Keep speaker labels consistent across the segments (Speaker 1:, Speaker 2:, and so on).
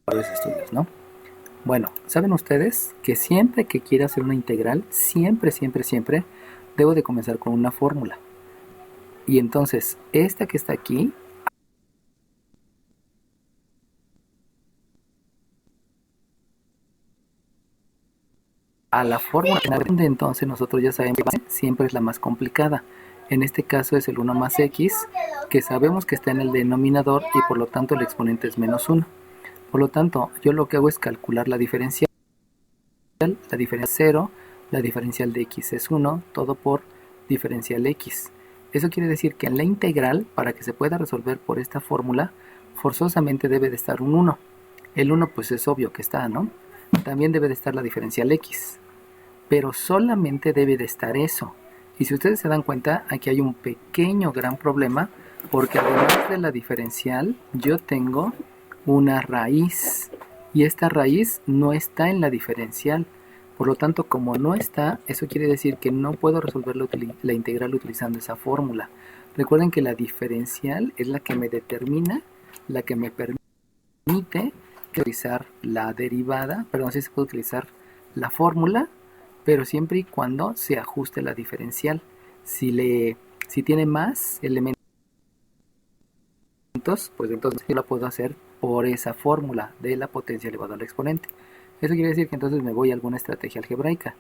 Speaker 1: varios estudios, ¿no? Bueno, ¿saben ustedes que siempre que quiera hacer una integral, siempre, debo de comenzar con una fórmula? Y entonces, esta que está aquí, a la fórmula de entonces nosotros ya sabemos que siempre es la más complicada. En este caso es el 1 más x, que sabemos que está en el denominador y por lo tanto el exponente es menos 1. Por lo tanto, yo lo que hago es calcular la diferencial es 0, la diferencial de x es 1, todo por diferencial x. Eso quiere decir que en la integral, para que se pueda resolver por esta fórmula, forzosamente debe de estar un 1. El 1 pues es obvio que está, ¿no? También debe de estar la diferencial x, pero solamente debe de estar eso. Y si ustedes se dan cuenta, aquí hay un pequeño gran problema, porque además de la diferencial, yo tengo una raíz, y esta raíz no está en la diferencial. Por lo tanto, como no está, eso quiere decir que no puedo resolver la integral utilizando esa fórmula. Recuerden que la diferencial es la que me determina, la que me permite utilizar la derivada, perdón, sí se puede utilizar la fórmula, pero siempre y cuando se ajuste la diferencial. Si tiene más elementos, pues entonces yo la puedo hacer por esa fórmula de la potencia elevada al exponente. Eso quiere decir que entonces me voy a alguna estrategia algebraica.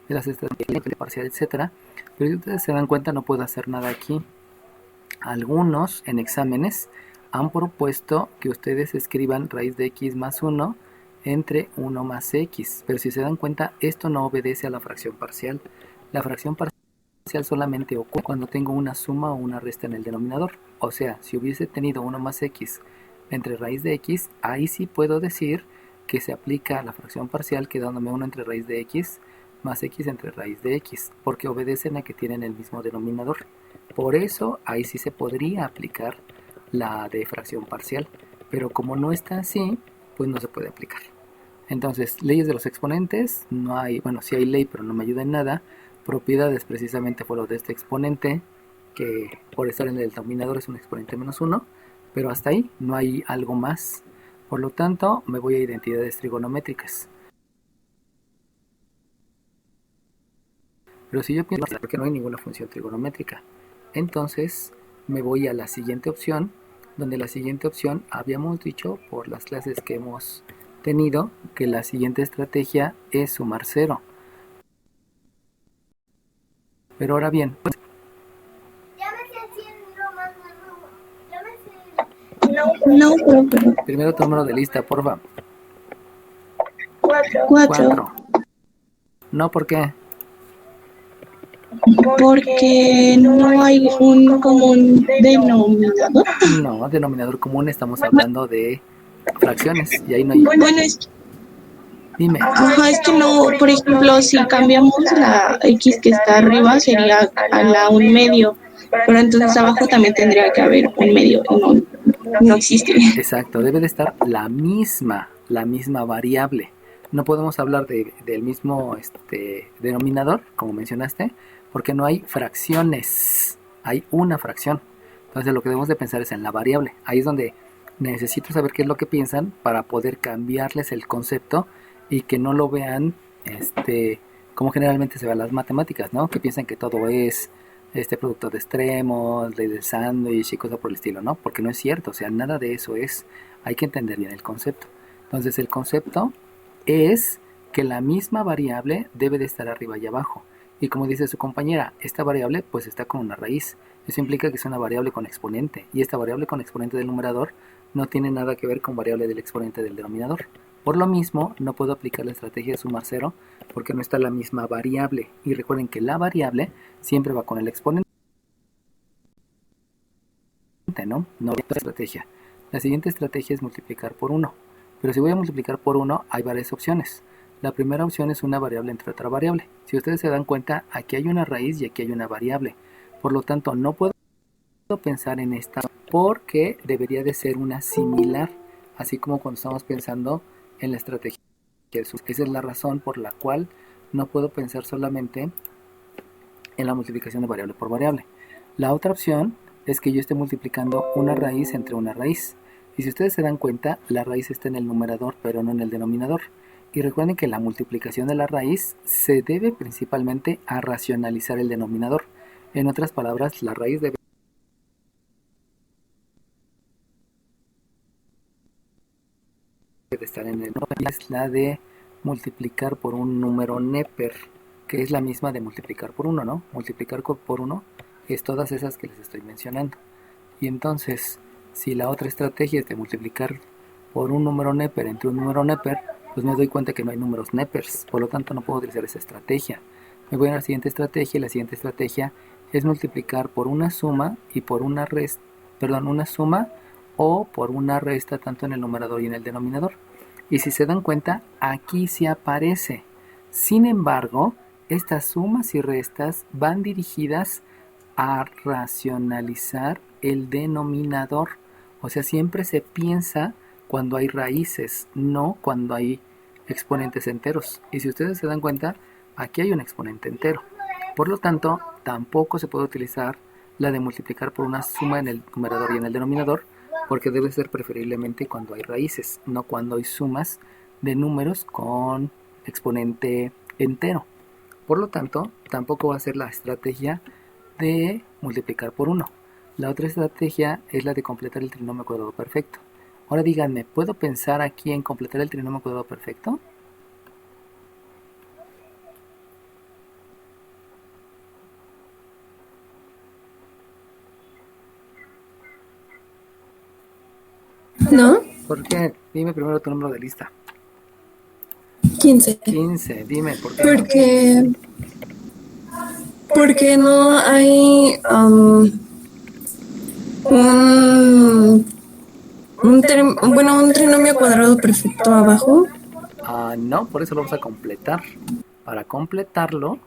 Speaker 1: De las estrategias parcial, etcétera. Pero si ustedes se dan cuenta, no puedo hacer nada aquí. Algunos en exámenes han propuesto que ustedes escriban raíz de x más 1 entre 1 más x. Pero si se dan cuenta, esto no obedece a la fracción parcial. La fracción parcial solamente ocurre cuando tengo una suma o una resta en el denominador. O sea, si hubiese tenido 1 más x entre raíz de x, ahí sí puedo decir que se aplica la fracción parcial quedándome 1 entre raíz de x más x entre raíz de x, porque obedecen a que tienen el mismo denominador. Por eso ahí sí se podría aplicar la de fracción parcial, pero como no está así, pues no se puede aplicar. Entonces, leyes de los exponentes, no hay, bueno, sí hay ley, pero no me ayuda en nada. Propiedades precisamente fue lo de este exponente, que por estar en el denominador es un exponente menos 1, pero hasta ahí no hay algo más. Por lo tanto, me voy a identidades trigonométricas. Pero si yo pienso que no hay ninguna función trigonométrica, entonces me voy a la siguiente opción, donde la siguiente opción habíamos dicho por las clases que hemos tenido que la siguiente estrategia es sumar 0. Pero ahora bien,
Speaker 2: No, profe.
Speaker 1: primero tu número de lista, porfa.
Speaker 2: 4.
Speaker 1: No, ¿por qué?
Speaker 2: Porque no hay un común denominador.
Speaker 1: No, denominador común, estamos hablando de fracciones y ahí no hay.
Speaker 2: Bueno,
Speaker 1: Dime.
Speaker 2: ajá, es que no, por ejemplo, si cambiamos la x que está arriba sería a la 1/2, pero entonces abajo también tendría que haber 1/2 y no existe.
Speaker 1: Exacto, debe de estar la misma variable. No podemos hablar del mismo denominador, como mencionaste, porque no hay fracciones, hay una fracción. Entonces lo que debemos de pensar es en la variable. Ahí es donde necesito saber qué es lo que piensan para poder cambiarles el concepto y que no lo vean como generalmente se ve en las matemáticas, ¿no? Que piensan que todo es producto de extremos, ley del sándwich y cosas por el estilo, ¿no? Porque no es cierto, o sea, nada de eso es. Hay que entender bien el concepto. Entonces el concepto es que la misma variable debe de estar arriba y abajo. Y como dice su compañera, esta variable pues está con una raíz. Eso implica que es una variable con exponente. Y esta variable con exponente del numerador no tiene nada que ver con variable del exponente del denominador. Por lo mismo, no puedo aplicar la estrategia de sumar 0 porque no está la misma variable. Y recuerden que la variable siempre va con el exponente, ¿no? No hay otra estrategia. La siguiente estrategia es multiplicar por 1. Pero si voy a multiplicar por 1, hay varias opciones. La primera opción es una variable entre otra variable. Si ustedes se dan cuenta, aquí hay una raíz y aquí hay una variable. Por lo tanto, no puedo pensar en esta porque debería de ser una similar, así como cuando estamos pensando en la estrategia. Esa es la razón por la cual no puedo pensar solamente en la multiplicación de variable por variable. La otra opción es que yo esté multiplicando una raíz entre una raíz. Y si ustedes se dan cuenta, la raíz está en el numerador, pero no en el denominador. Y recuerden que la multiplicación de la raíz se debe principalmente a racionalizar el denominador. En otras palabras, la raíz debe de estar en el número. Es la de multiplicar por un número neper, que es la misma de multiplicar por 1, ¿no? Multiplicar por 1 es todas esas que les estoy mencionando. Y entonces, si la otra estrategia es de multiplicar por un número neper entre un número neper, pues me doy cuenta que no hay números nepers, por lo tanto no puedo utilizar esa estrategia. Me voy a la siguiente estrategia, y la siguiente estrategia es multiplicar por una suma y por una resta, una suma o por una resta tanto en el numerador y en el denominador. Y si se dan cuenta, aquí sí aparece. Sin embargo, estas sumas y restas van dirigidas a racionalizar el denominador. O sea, siempre se piensa cuando hay raíces, no cuando hay exponentes enteros. Y si ustedes se dan cuenta, aquí hay un exponente entero. Por lo tanto, tampoco se puede utilizar la de multiplicar por una suma en el numerador y en el denominador, porque debe ser preferiblemente cuando hay raíces, no cuando hay sumas de números con exponente entero. Por lo tanto, tampoco va a ser la estrategia de multiplicar por 1. La otra estrategia es la de completar el trinomio cuadrado perfecto. Ahora díganme, ¿puedo pensar aquí en completar el trinomio cuadrado perfecto?
Speaker 3: ¿No?
Speaker 1: ¿Por qué? Dime primero tu número de lista.
Speaker 3: 15.
Speaker 1: 15, dime, ¿por qué?
Speaker 3: Porque no hay un trinomio cuadrado perfecto abajo.
Speaker 1: No, por eso lo vamos a completar. Para completarlo,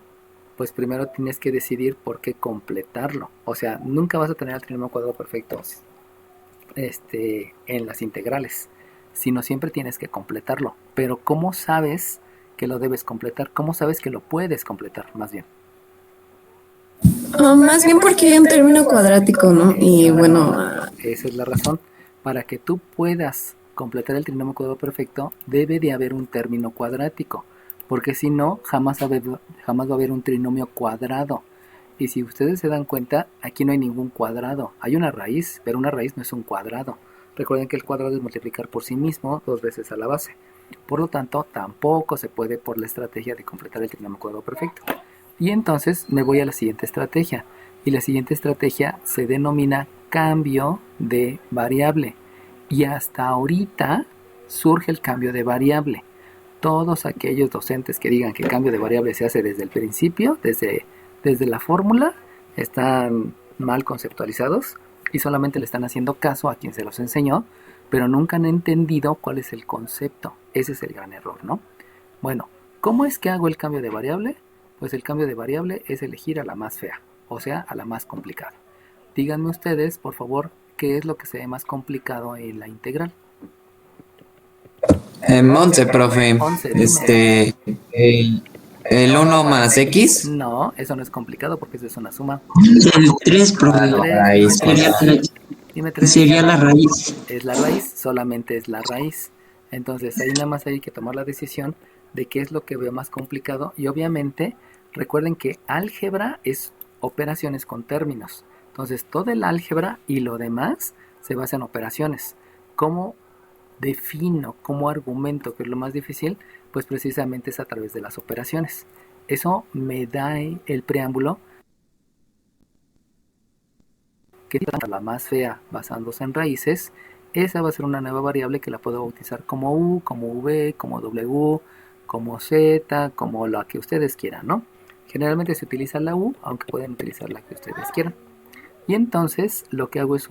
Speaker 1: pues primero tienes que decidir por qué completarlo. O sea, nunca vas a tener el trinomio cuadrado perfecto en las integrales, sino siempre tienes que completarlo. Pero ¿cómo sabes que lo debes completar? ¿Cómo sabes que lo puedes completar, más bien?
Speaker 3: Más bien porque hay un término cuadrático, ¿no? Y bueno,
Speaker 1: esa es la razón. Para que tú puedas completar el trinomio cuadrado perfecto, debe de haber un término cuadrático, porque si no, jamás va a haber un trinomio cuadrado. Y si ustedes se dan cuenta, aquí no hay ningún cuadrado. Hay una raíz, pero una raíz no es un cuadrado. Recuerden que el cuadrado es multiplicar por sí mismo 2 veces a la base. Por lo tanto, tampoco se puede por la estrategia de completar el trinomio cuadrado perfecto. Y entonces me voy a la siguiente estrategia. Y la siguiente estrategia se denomina cambio de variable. Y hasta ahorita surge el cambio de variable. Todos aquellos docentes que digan que el cambio de variable se hace desde el principio, desde la fórmula, están mal conceptualizados y solamente le están haciendo caso a quien se los enseñó, pero nunca han entendido cuál es el concepto. Ese es el gran error, ¿no? Bueno, ¿cómo es que hago el cambio de variable? Pues el cambio de variable es elegir a la más fea, o sea, a la más complicada. Díganme ustedes, por favor, qué es lo que se ve más complicado en la integral.
Speaker 4: 11, profe.
Speaker 1: 11, dime.
Speaker 4: El 1 más X.
Speaker 1: No, eso no es complicado porque eso es una suma.
Speaker 5: El 3, profe.
Speaker 1: Dime 3.
Speaker 5: Sería la raíz.
Speaker 1: Es la raíz, solamente es la raíz. Entonces ahí nada más hay que tomar la decisión de qué es lo que veo más complicado. Y obviamente recuerden que álgebra es operaciones con términos. Entonces todo el álgebra y lo demás se basa en operaciones. ¿Cómo defino, cómo argumento que es lo más difícil? Pues precisamente es a través de las operaciones. Eso me da el preámbulo que la más fea basándose en raíces. Esa va a ser una nueva variable que la puedo bautizar como U, como V, como W, como Z, como la que ustedes quieran, ¿no? Generalmente se utiliza la U, aunque pueden utilizar la que ustedes quieran. Y entonces lo que hago es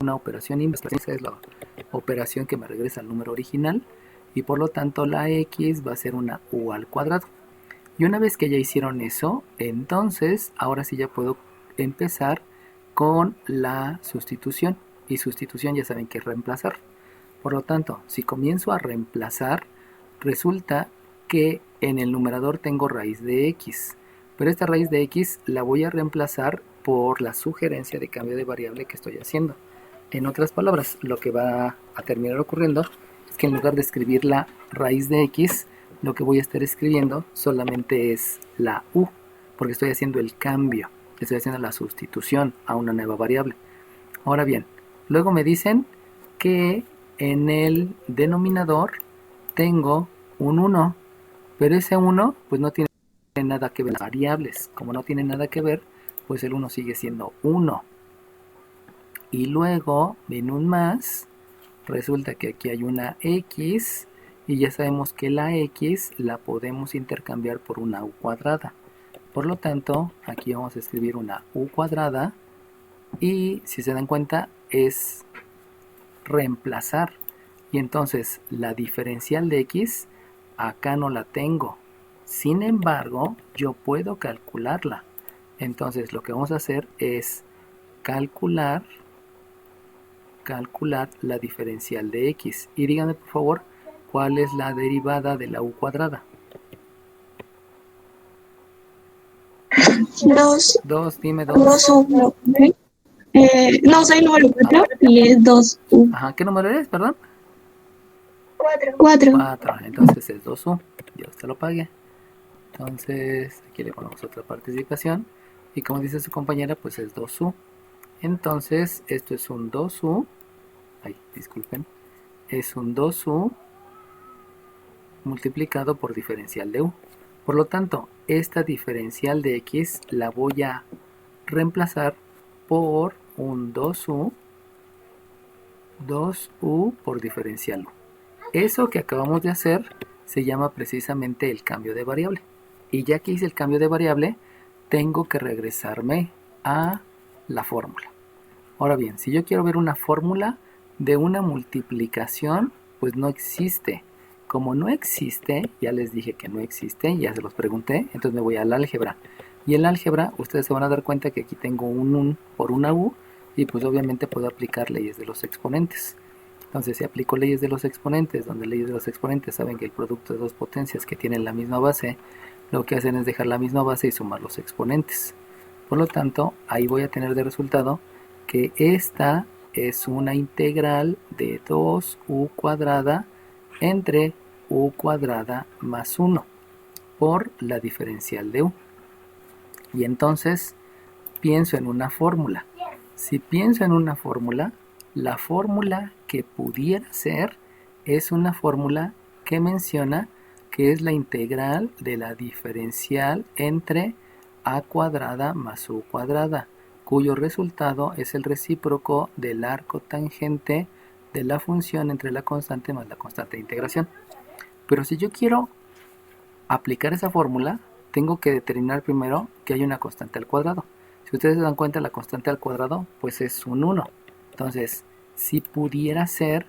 Speaker 1: una operación inversa. Esa es la operación que me regresa al número original. Y por lo tanto la X va a ser una U al cuadrado. Y una vez que ya hicieron eso, entonces ahora sí ya puedo empezar con la sustitución. Y sustitución ya saben que es reemplazar. Por lo tanto, si comienzo a reemplazar, resulta que en el numerador tengo raíz de X. Pero esta raíz de X la voy a reemplazar por la sugerencia de cambio de variable que estoy haciendo. En otras palabras, lo que va a terminar ocurriendo es que en lugar de escribir la raíz de x, lo que voy a estar escribiendo solamente es la u, porque estoy haciendo el cambio, estoy haciendo la sustitución a una nueva variable. Ahora bien, luego me dicen que en el denominador tengo un 1, pero ese 1 pues no tiene nada que ver con las variables. Como no tiene nada que ver, pues el 1 sigue siendo 1. Y luego, en un más, resulta que aquí hay una x, y ya sabemos que la x la podemos intercambiar por una u cuadrada. Por lo tanto, aquí vamos a escribir una u cuadrada, y si se dan cuenta, es reemplazar. Y entonces, la diferencial de x, acá no la tengo. Sin embargo, yo puedo calcularla. Entonces, lo que vamos a hacer es calcular la diferencial de x. Y díganme, por favor, ¿cuál es la derivada de la u cuadrada?
Speaker 2: 2,
Speaker 1: 2, dime 2.
Speaker 2: 2u. No, soy número 4 y es 2u.
Speaker 1: Ajá, ¿qué número eres, perdón?
Speaker 2: 4.
Speaker 1: 4, entonces es 2u. Dios te lo pague. Entonces, aquí le ponemos otra participación. Y como dice su compañera, pues es 2u. Entonces, esto es un 2u. Ay, disculpen. Es un 2u multiplicado por diferencial de u. Por lo tanto, esta diferencial de x la voy a reemplazar por un 2u por diferencial u. Eso que acabamos de hacer se llama precisamente el cambio de variable. Y ya que hice el cambio de variable, tengo que regresarme a la fórmula. Ahora bien, si yo quiero ver una fórmula de una multiplicación, pues no existe. Como no existe, ya les dije que no existe, ya se los pregunté, entonces me voy al álgebra. Y en el álgebra, ustedes se van a dar cuenta que aquí tengo un por una u, y pues obviamente puedo aplicar leyes de los exponentes. Entonces, si aplico leyes de los exponentes, donde leyes de los exponentes saben que el producto de dos potencias que tienen la misma base, lo que hacen es dejar la misma base y sumar los exponentes. Por lo tanto, ahí voy a tener de resultado que esta es una integral de 2u cuadrada entre u cuadrada más 1 por la diferencial de u. Y entonces pienso en una fórmula. Si pienso en una fórmula, la fórmula que pudiera ser es una fórmula que menciona que es la integral de la diferencial entre a cuadrada más u cuadrada, cuyo resultado es el recíproco del arco tangente de la función entre la constante más la constante de integración. Pero si yo quiero aplicar esa fórmula, tengo que determinar primero que hay una constante al cuadrado. Si ustedes se dan cuenta, la constante al cuadrado pues es un 1. Entonces, si pudiera ser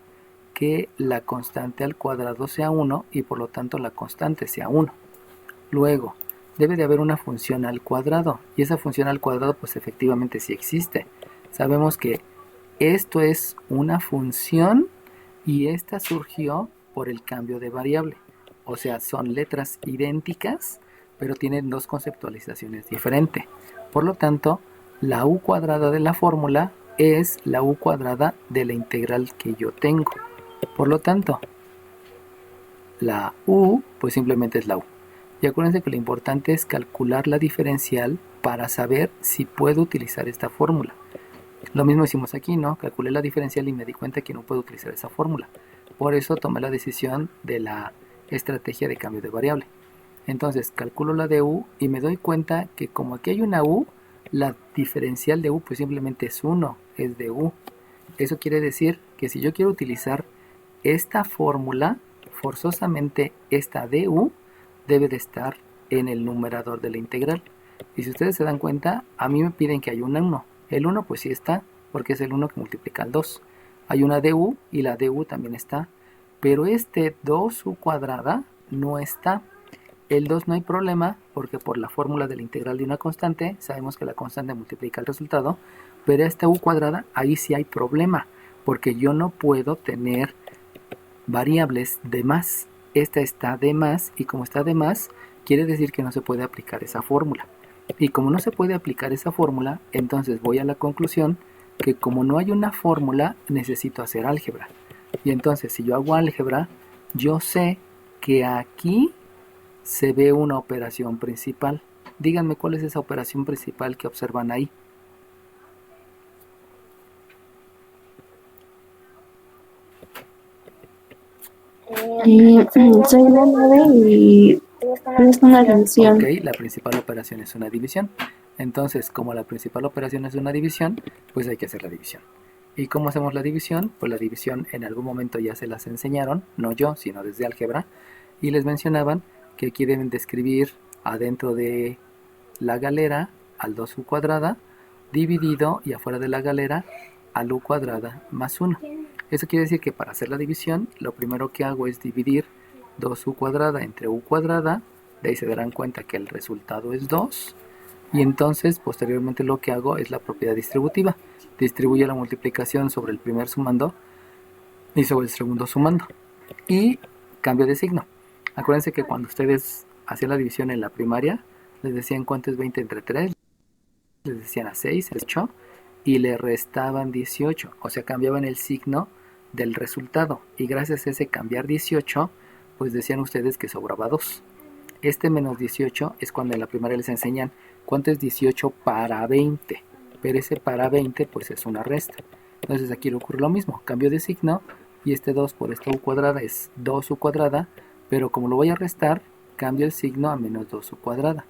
Speaker 1: que la constante al cuadrado sea 1 y por lo tanto la constante sea 1. Luego, debe de haber una función al cuadrado, y esa función al cuadrado pues efectivamente sí existe. Sabemos que esto es una función y esta surgió por el cambio de variable. O sea, son letras idénticas, pero tienen dos conceptualizaciones diferentes. Por lo tanto, la u cuadrada de la fórmula es la u cuadrada de la integral que yo tengo. Por lo tanto, la u pues simplemente es la u. Y acuérdense que lo importante es calcular la diferencial para saber si puedo utilizar esta fórmula. Lo mismo hicimos aquí, ¿no? Calculé la diferencial y me di cuenta que no puedo utilizar esa fórmula. Por eso tomé la decisión de la estrategia de cambio de variable. Entonces calculo la de u y me doy cuenta que como aquí hay una u, la diferencial de u pues simplemente es 1, es de u. Eso quiere decir que si yo quiero utilizar esta fórmula, forzosamente esta du debe de estar en el numerador de la integral. Y si ustedes se dan cuenta, a mí me piden que hay un 1. El 1 pues sí está, porque es el 1 que multiplica el 2. Hay una du y la du también está. Pero este 2u cuadrada no está. El 2 no hay problema, porque por la fórmula de la integral de una constante, sabemos que la constante multiplica el resultado. Pero esta u cuadrada, ahí sí hay problema, porque yo no puedo tener variables de más. Esta está de más, y como está de más, quiere decir que no se puede aplicar esa fórmula. Y como no se puede aplicar esa fórmula, entonces voy a la conclusión que como no hay una fórmula, necesito hacer álgebra. Y entonces si yo hago álgebra, yo sé que aquí se ve una operación principal. Díganme cuál es esa operación principal que observan ahí.
Speaker 2: Soy una 9 y es una división.
Speaker 1: Ok, la principal operación es una división. Entonces, como la principal operación es una división, pues hay que hacer la división. ¿Y cómo hacemos la división? Pues la división en algún momento ya se las enseñaron, no yo, sino desde álgebra, y les mencionaban que aquí deben de escribir adentro de la galera al 2u cuadrada, dividido y afuera de la galera al u cuadrada más 1. Eso quiere decir que para hacer la división, lo primero que hago es dividir 2u cuadrada entre u cuadrada, de ahí se darán cuenta que el resultado es 2, y entonces posteriormente lo que hago es la propiedad distributiva. Distribuyo la multiplicación sobre el primer sumando y sobre el segundo sumando. Y cambio de signo. Acuérdense que cuando ustedes hacían la división en la primaria, les decían cuánto es 20 entre 3, les decían a 6, 8, y le restaban 18. O sea, cambiaban el signo del resultado. Y gracias a ese cambiar 18, pues decían ustedes que sobraba 2. Este menos 18 es cuando en la primaria les enseñan cuánto es 18 para 20. Pero ese para 20 pues es una resta. Entonces aquí le ocurre lo mismo. Cambio de signo y este 2 por esta u cuadrada es 2u cuadrada. Pero como lo voy a restar, cambio el signo a menos 2u cuadrada.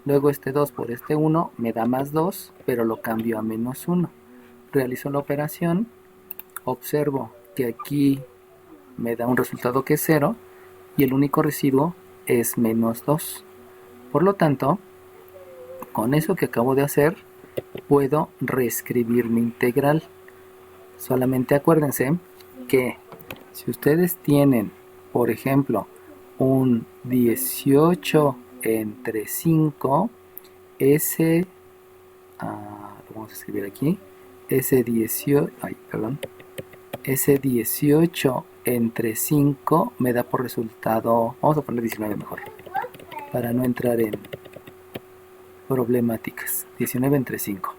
Speaker 1: Luego este 2 por este 1 me da más 2, pero lo cambio a menos 1. Realizo la operación, observo que aquí me da un resultado que es 0 y el único residuo es menos 2. Por lo tanto, con eso que acabo de hacer, puedo reescribir mi integral. Solamente acuérdense que si ustedes tienen, por ejemplo, un 18 entre 5, ese, lo vamos a escribir aquí, ese 18 entre 5 me da por resultado, vamos a poner 19 mejor, para no entrar en problemáticas. 19 entre 5.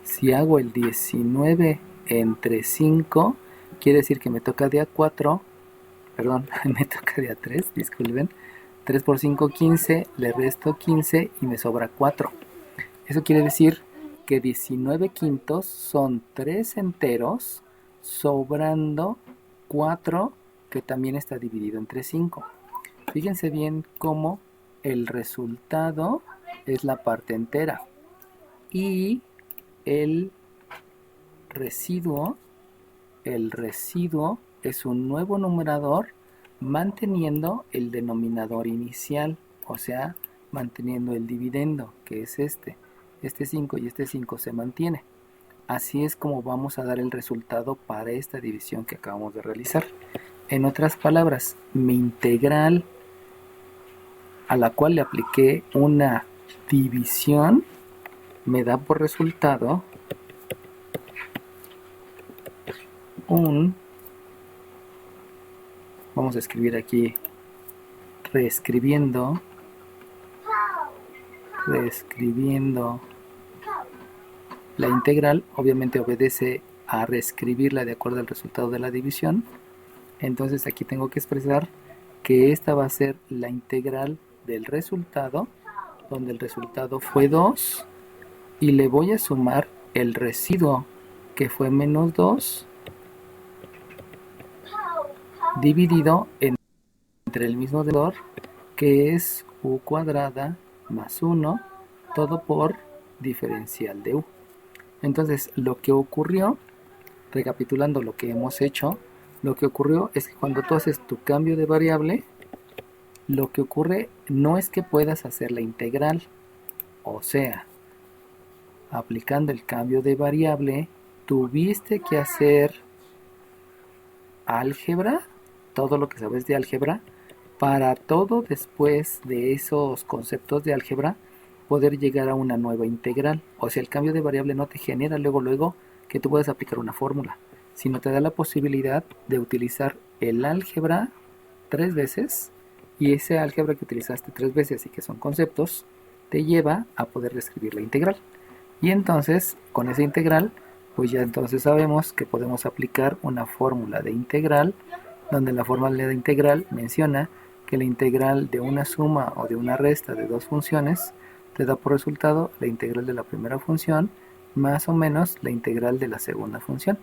Speaker 1: Si hago el 19 entre 5, quiere decir que me toca de A4, perdón, me toca de A3, disculpen. 3 por 5, 15, le resto 15 y me sobra 4. Eso quiere decir que 19 quintos son 3 enteros, sobrando 4, que también está dividido entre 5. Fíjense bien cómo el resultado es la parte entera y el residuo es un nuevo numerador manteniendo el denominador inicial, o sea, manteniendo el dividendo, que es este 5 y este 5 se mantiene. Así es como vamos a dar el resultado para esta división que acabamos de realizar. En otras palabras, mi integral a la cual le apliqué una división me da por resultado vamos a escribir aquí reescribiendo la integral. Obviamente obedece a reescribirla de acuerdo al resultado de la división. Entonces aquí tengo que expresar que esta va a ser la integral del resultado, donde el resultado fue 2, y le voy a sumar el residuo que fue menos 2 dividido entre el mismo denominador, que es u cuadrada más 1, todo por diferencial de u. Entonces lo que ocurrió, recapitulando lo que hemos hecho, lo que ocurrió es que cuando tú haces tu cambio de variable, lo que ocurre no es que puedas hacer la integral, o sea, aplicando el cambio de variable, tuviste que hacer álgebra, todo lo que sabes de álgebra, para todo después de esos conceptos de álgebra poder llegar a una nueva integral. O sea, el cambio de variable no te genera luego que tú puedas aplicar una fórmula, sino te da la posibilidad de utilizar el álgebra 3 veces, y ese álgebra que utilizaste 3 veces y que son conceptos, te lleva a poder escribir la integral. Y entonces, con esa integral, pues ya entonces sabemos que podemos aplicar una fórmula de integral, donde la fórmula de integral menciona que la integral de una suma o de una resta de dos funciones te da por resultado la integral de la primera función más o menos la integral de la segunda función.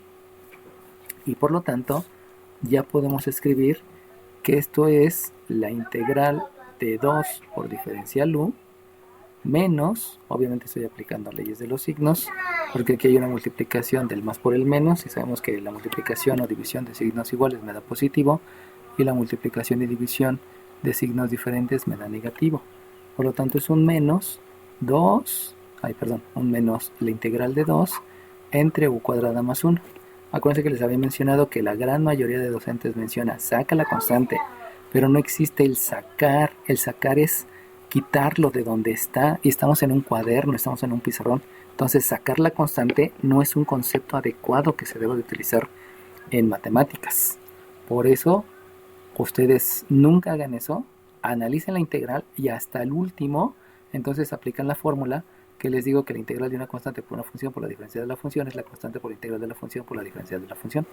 Speaker 1: Y por lo tanto, ya podemos escribir que esto es la integral de 2 por diferencial u menos, obviamente estoy aplicando leyes de los signos, porque aquí hay una multiplicación del más por el menos, y sabemos que la multiplicación o división de signos iguales me da positivo, y la multiplicación y división de signos diferentes me da negativo. Por lo tanto es un menos 2, un menos la integral de 2 entre u cuadrada más 1. Acuérdense que les había mencionado que la gran mayoría de docentes menciona saca la constante, pero no existe el sacar. El sacar es quitarlo de donde está, y estamos en un cuaderno, estamos en un pizarrón. Entonces sacar la constante no es un concepto adecuado que se debe de utilizar en matemáticas. Por eso ustedes nunca hagan eso, analicen la integral y hasta el último entonces aplican la fórmula que les digo, que la integral de una constante por una función por la diferencial de la función es la constante por la integral de la función por la diferencial de la función.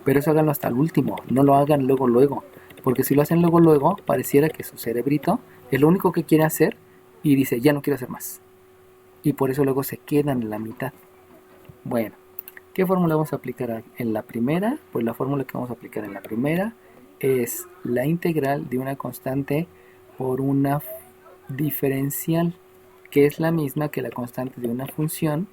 Speaker 1: Pero eso háganlo hasta el último, no lo hagan luego, porque si lo hacen luego, pareciera que su cerebrito es lo único que quiere hacer y dice, ya no quiero hacer más. Y por eso luego se quedan en la mitad. Bueno, ¿qué fórmula vamos a aplicar en la primera? Pues la fórmula que vamos a aplicar en la primera es la integral de una constante por una diferencial, que es la misma que la constante de una función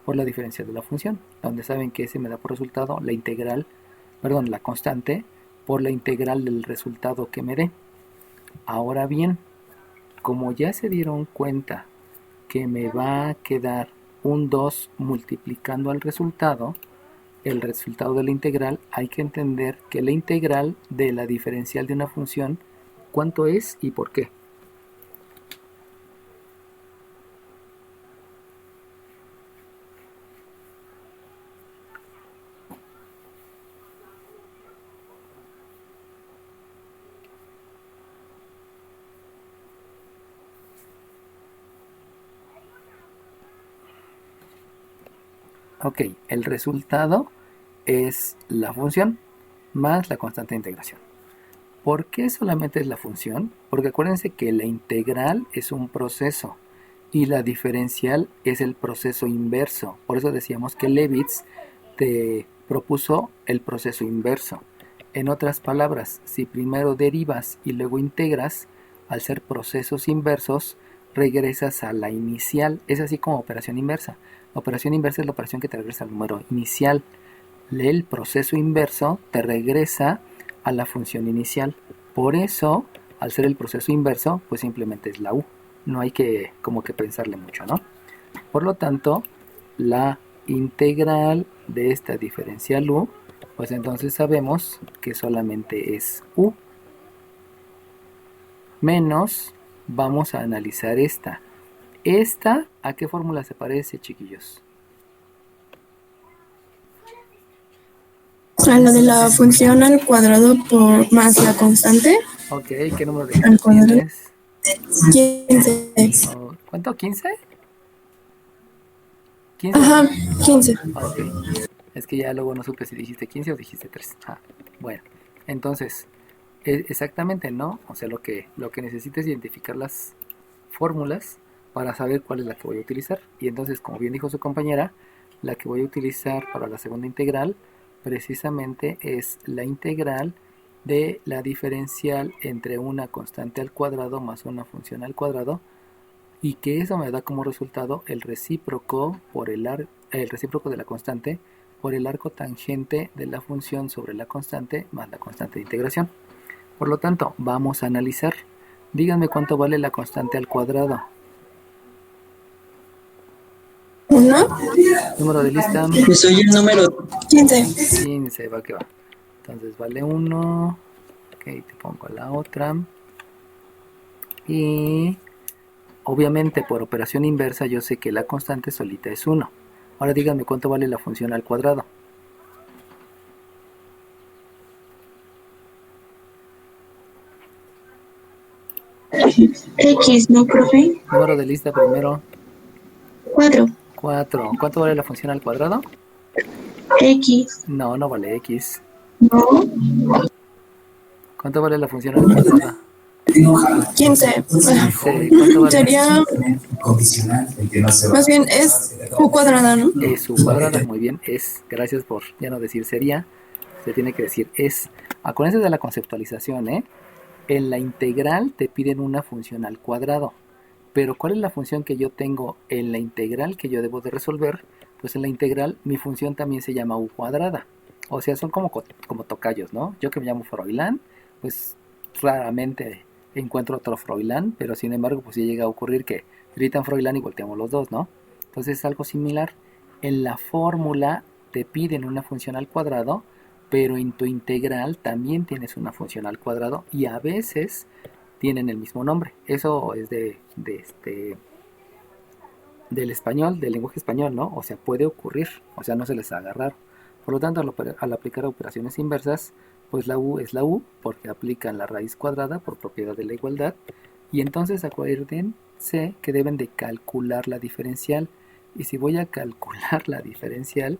Speaker 1: por la diferencial de la función, donde saben que ese me da por resultado la constante por la integral del resultado que me dé. Ahora bien, como ya se dieron cuenta que me va a quedar un 2 multiplicando el resultado de la integral, hay que entender que la integral de la diferencial de una función, ¿cuánto es y por qué? Ok, el resultado es la función más la constante de integración. ¿Por qué solamente es la función? Porque acuérdense que la integral es un proceso y la diferencial es el proceso inverso. Por eso decíamos que Levitz te propuso el proceso inverso. En otras palabras, si primero derivas y luego integras, al ser procesos inversos, regresas a la inicial. Es así como operación inversa. La operación inversa es la operación que te regresa al número inicial. El proceso inverso te regresa a la función inicial. Por eso, al ser el proceso inverso, pues simplemente es la u. No hay que como que pensarle mucho, ¿no? Por lo tanto, la integral de esta diferencial u, pues entonces sabemos que solamente es u. Menos, vamos a analizar esta. ¿Esta a qué fórmula se parece, chiquillos?
Speaker 3: A la de la función al cuadrado por más la constante.
Speaker 1: Ok, ¿qué número de
Speaker 3: Al cuadrado.
Speaker 1: tienes?
Speaker 3: 15.
Speaker 1: Oh, ¿cuánto? ¿15? ¿15?
Speaker 3: Ajá, 15.
Speaker 1: Ok, es que ya luego no supe si dijiste 15 o dijiste 3. Bueno, entonces, exactamente, ¿no? O sea, lo que necesito es identificar las fórmulas para saber cuál es la que voy a utilizar. Y entonces, como bien dijo su compañera, la que voy a utilizar para la segunda integral precisamente es la integral de la diferencial entre una constante al cuadrado más una función al cuadrado, y que eso me da como resultado el recíproco de la constante por el arco tangente de la función sobre la constante más la constante de integración. Por lo tanto, vamos a analizar. Díganme cuánto vale la constante al cuadrado.
Speaker 3: 1,
Speaker 1: Número de lista.
Speaker 5: Pues soy el número
Speaker 3: 15.
Speaker 1: 15, va que va. Entonces vale 1. Ok, te pongo la otra. Y obviamente por operación inversa yo sé que la constante solita es 1. Ahora díganme cuánto vale la función al cuadrado.
Speaker 2: X, ¿no, profe?
Speaker 1: Número de lista primero.
Speaker 2: 4.
Speaker 1: 4. ¿Cuánto vale la función al cuadrado?
Speaker 2: X.
Speaker 1: No, no vale x.
Speaker 2: No.
Speaker 1: ¿Cuánto vale la función al cuadrado?
Speaker 3: 15.
Speaker 1: 15. ¿Cuánto vale?
Speaker 3: Sería, más bien es U cuadrada, ¿no?
Speaker 1: Es u cuadrada. Muy bien, es. Gracias por ya no decir sería. Se tiene que decir es. Acuérdense de la conceptualización, ¿eh? En la integral te piden una función al cuadrado. Pero ¿cuál es la función que yo tengo en la integral que yo debo de resolver? Pues en la integral mi función también se llama u cuadrada. O sea, son como tocayos, ¿no? Yo que me llamo Froilán, pues raramente encuentro otro Froilán, pero sin embargo, pues sí llega a ocurrir que gritan Froilán y volteamos los dos, ¿no? Entonces es algo similar. En la fórmula te piden una función al cuadrado, pero en tu integral también tienes una función al cuadrado y a veces tienen el mismo nombre. Eso es del español, del lenguaje español, ¿no? O sea, puede ocurrir, o sea, no se les haga raro. Por lo tanto, al aplicar operaciones inversas, pues la u es la u, porque aplican la raíz cuadrada por propiedad de la igualdad, y entonces acuérdense que deben de calcular la diferencial, y si voy a calcular la diferencial,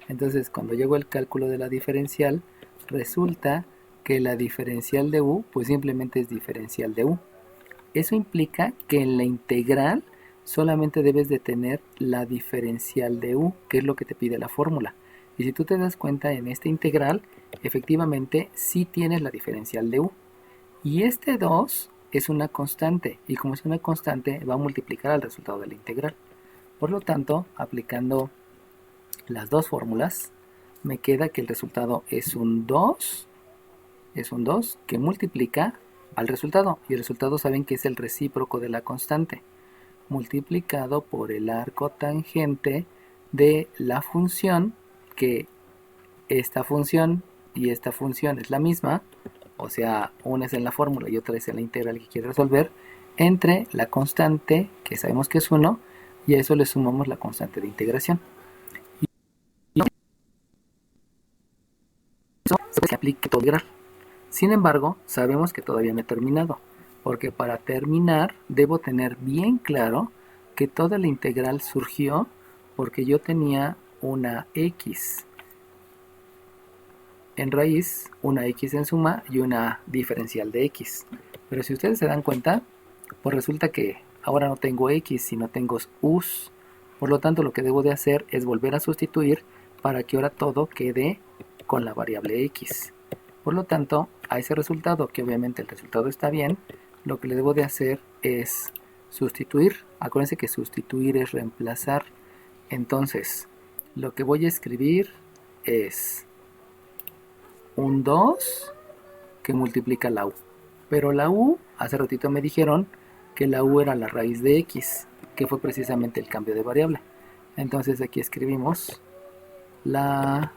Speaker 1: entonces cuando llego al cálculo de la diferencial, resulta que la diferencial de u, pues simplemente es diferencial de u. Eso implica que en la integral solamente debes de tener la diferencial de u, que es lo que te pide la fórmula. Y si tú te das cuenta en esta integral, efectivamente sí tienes la diferencial de u. Y este 2 es una constante, y como es una constante va a multiplicar al resultado de la integral. Por lo tanto, aplicando las dos fórmulas, me queda que el resultado es un 2 que multiplica al resultado, y el resultado saben que es el recíproco de la constante, multiplicado por el arco tangente de la función, que esta función y esta función es la misma, o sea, una es en la fórmula y otra es en la integral que quiere resolver, entre la constante, que sabemos que es 1, y a eso le sumamos la constante de integración. Y eso se aplica todo integral. Sin embargo, sabemos que todavía no he terminado, porque para terminar debo tener bien claro que toda la integral surgió porque yo tenía una x en raíz, una x en suma y una diferencial de x. Pero si ustedes se dan cuenta, pues resulta que ahora no tengo x, sino tengo u's. Por lo tanto, lo que debo de hacer es volver a sustituir para que ahora todo quede con la variable x. Por lo tanto, a ese resultado, que obviamente el resultado está bien, lo que le debo de hacer es sustituir. Acuérdense que sustituir es reemplazar. Entonces, lo que voy a escribir es un 2 que multiplica la u. Pero la u, hace ratito me dijeron que la u era la raíz de x, que fue precisamente el cambio de variable. Entonces aquí escribimos la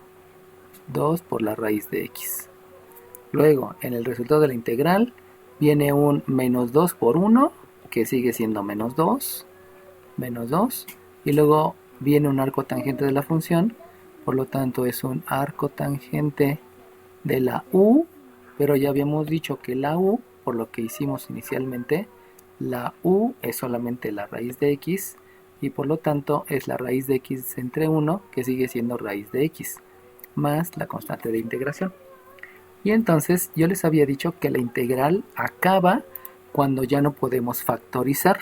Speaker 1: 2 por la raíz de x. Luego, en el resultado de la integral, viene un menos 2 por 1, que sigue siendo menos 2, y luego viene un arco tangente de la función, por lo tanto es un arco tangente de la u, pero ya habíamos dicho que la u, por lo que hicimos inicialmente, la u es solamente la raíz de x, y por lo tanto es la raíz de x entre 1, que sigue siendo raíz de x, más la constante de integración. Y entonces yo les había dicho que la integral acaba cuando ya no podemos factorizar.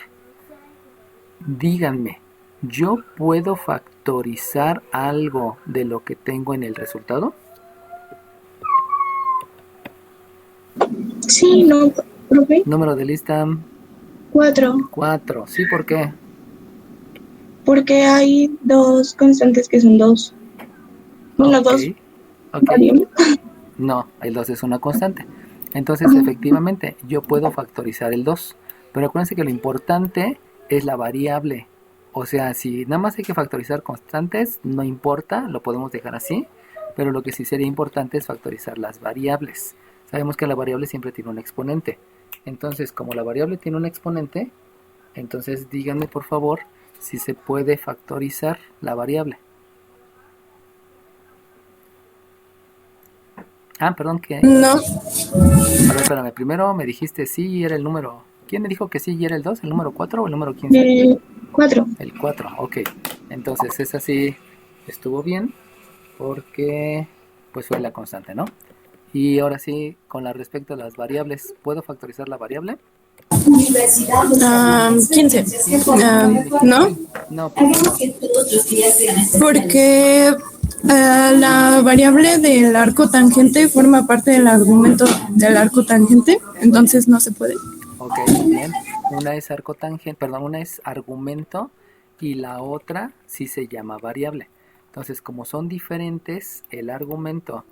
Speaker 1: Díganme, ¿yo puedo factorizar algo de lo que tengo en el resultado?
Speaker 2: Sí, no, profe.
Speaker 1: Número de lista
Speaker 2: 4.
Speaker 1: 4. ¿Sí? ¿Por qué?
Speaker 2: Porque hay dos constantes que son 2. Bueno,
Speaker 1: Ok,
Speaker 2: 2
Speaker 1: ok.
Speaker 2: variables.
Speaker 1: No, el 2 es una constante. Entonces, efectivamente, yo puedo factorizar el 2. Pero acuérdense que lo importante es la variable. O sea, si nada más hay que factorizar constantes, no importa, lo podemos dejar así. Pero lo que sí sería importante es factorizar las variables. Sabemos que la variable siempre tiene un exponente. Entonces, como la variable tiene un exponente, entonces díganme por favor si se puede factorizar la variable. Ah, perdón, que...
Speaker 3: No,
Speaker 1: A ver, espérame, primero me dijiste sí, era el número ¿Quién me dijo que sí y era el 2, el número 4 o el número 15?
Speaker 2: 4.
Speaker 1: El 4, ok. Entonces esa sí estuvo bien porque pues fue la constante, ¿no? Y ahora sí, con la respecto a las variables, ¿puedo factorizar la variable?
Speaker 3: 15. ¿No?
Speaker 1: No, ¿por qué no?
Speaker 3: Porque la variable del arco tangente forma parte del argumento del arco tangente, entonces no se puede.
Speaker 1: Ok, bien. Una es arco tangente, perdón, una es argumento y la otra sí se llama variable. Entonces, como son diferentes, el argumento,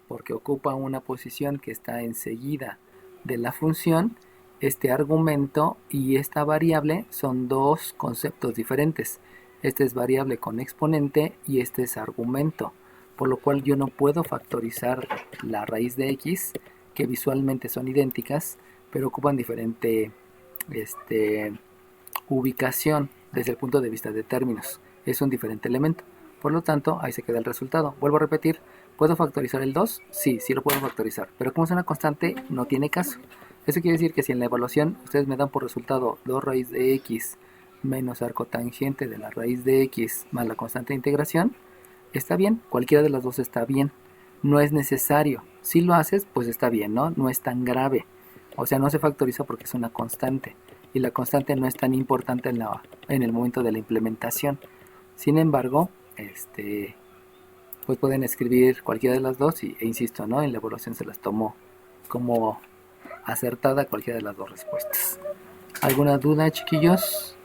Speaker 1: porque ocupa una posición que está enseguida de la función, este argumento y esta variable son dos conceptos diferentes. Este es variable con exponente y este es argumento, por lo cual yo no puedo factorizar la raíz de x, que visualmente son idénticas, pero ocupan diferente ubicación desde el punto de vista de términos. Es un diferente elemento. Por lo tanto, ahí se queda el resultado. Vuelvo a repetir, ¿puedo factorizar el 2? Sí, sí lo puedo factorizar. Pero como es una constante, no tiene caso. Eso quiere decir que si en la evaluación ustedes me dan por resultado 2 raíz de x menos arco tangente de la raíz de x más la constante de integración, está bien, cualquiera de las dos está bien. No es necesario. Si lo haces, pues está bien, ¿no? No es tan grave. O sea, no se factoriza porque es una constante. Y la constante no es tan importante en el momento de la implementación. Sin embargo, pues pueden escribir cualquiera de las dos e insisto, ¿no? En la evaluación se las tomó como acertada cualquiera de las dos respuestas. ¿Alguna duda, chiquillos,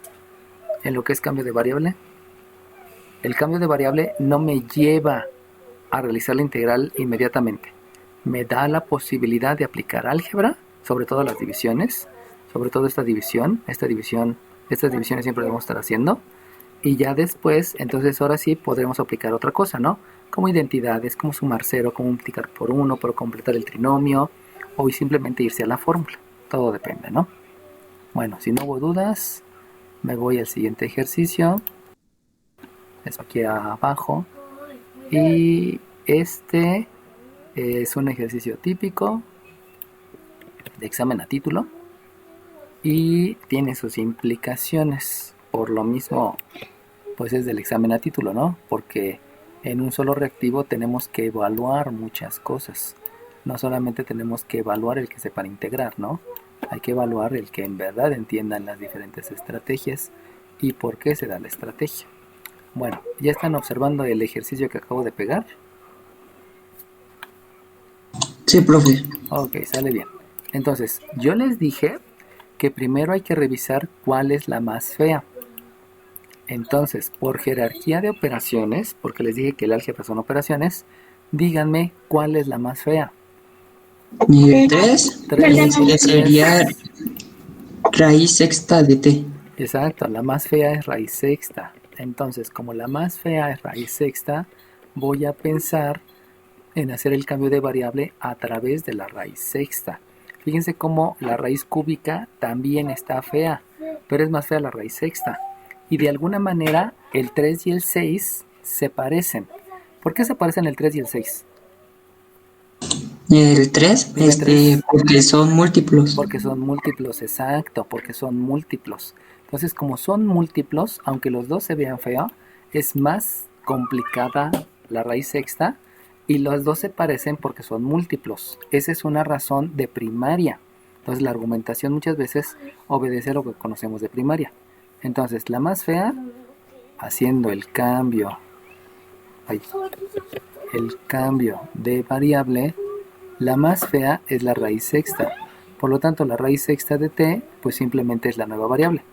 Speaker 1: en lo que es cambio de variable? El cambio de variable no me lleva a realizar la integral inmediatamente. Me da la posibilidad de aplicar álgebra, sobre todo las divisiones, sobre todo estas divisiones siempre debemos estar haciendo. Y ya después, entonces ahora sí podremos aplicar otra cosa, ¿no? Como identidades, como sumar cero, como multiplicar por 1, por completar el trinomio, o simplemente irse a la fórmula. Todo depende, ¿no? Bueno, si no hubo dudas, me voy al siguiente ejercicio. Es aquí abajo. Y este es un ejercicio típico de examen a título. Y tiene sus implicaciones. Por lo mismo, pues es del examen a título, ¿no? Porque en un solo reactivo tenemos que evaluar muchas cosas. No solamente tenemos que evaluar el que sepan integrar, ¿no? Hay que evaluar el que en verdad entiendan las diferentes estrategias y por qué se da la estrategia. Bueno, ¿ya están observando el ejercicio que acabo de pegar?
Speaker 5: Sí, profe.
Speaker 1: Ok, sale bien. Entonces, yo les dije que primero hay que revisar cuál es la más fea. Entonces, por jerarquía de operaciones, porque les dije que el álgebra son operaciones, díganme cuál es la más fea.
Speaker 5: Y el 3 sería raíz sexta de t.
Speaker 1: Exacto, la más fea es raíz sexta. Entonces, como la más fea es raíz sexta, voy a pensar en hacer el cambio de variable a través de la raíz sexta. Fíjense cómo la raíz cúbica también está fea, pero es más fea la raíz sexta. Y de alguna manera el 3 y el 6 se parecen. ¿Por qué se parecen el 3 y el 6?
Speaker 5: El 3, porque son múltiplos.
Speaker 1: Porque son múltiplos, exacto, porque son múltiplos. Entonces, como son múltiplos, aunque los dos se vean feos, es más complicada la raíz sexta y los dos se parecen porque son múltiplos. Esa es una razón de primaria. Entonces, la argumentación muchas veces obedece a lo que conocemos de primaria. Entonces, la más fea, haciendo el cambio de variable, la más fea es la raíz sexta. Por lo tanto, la raíz sexta de t, pues simplemente es la nueva variable.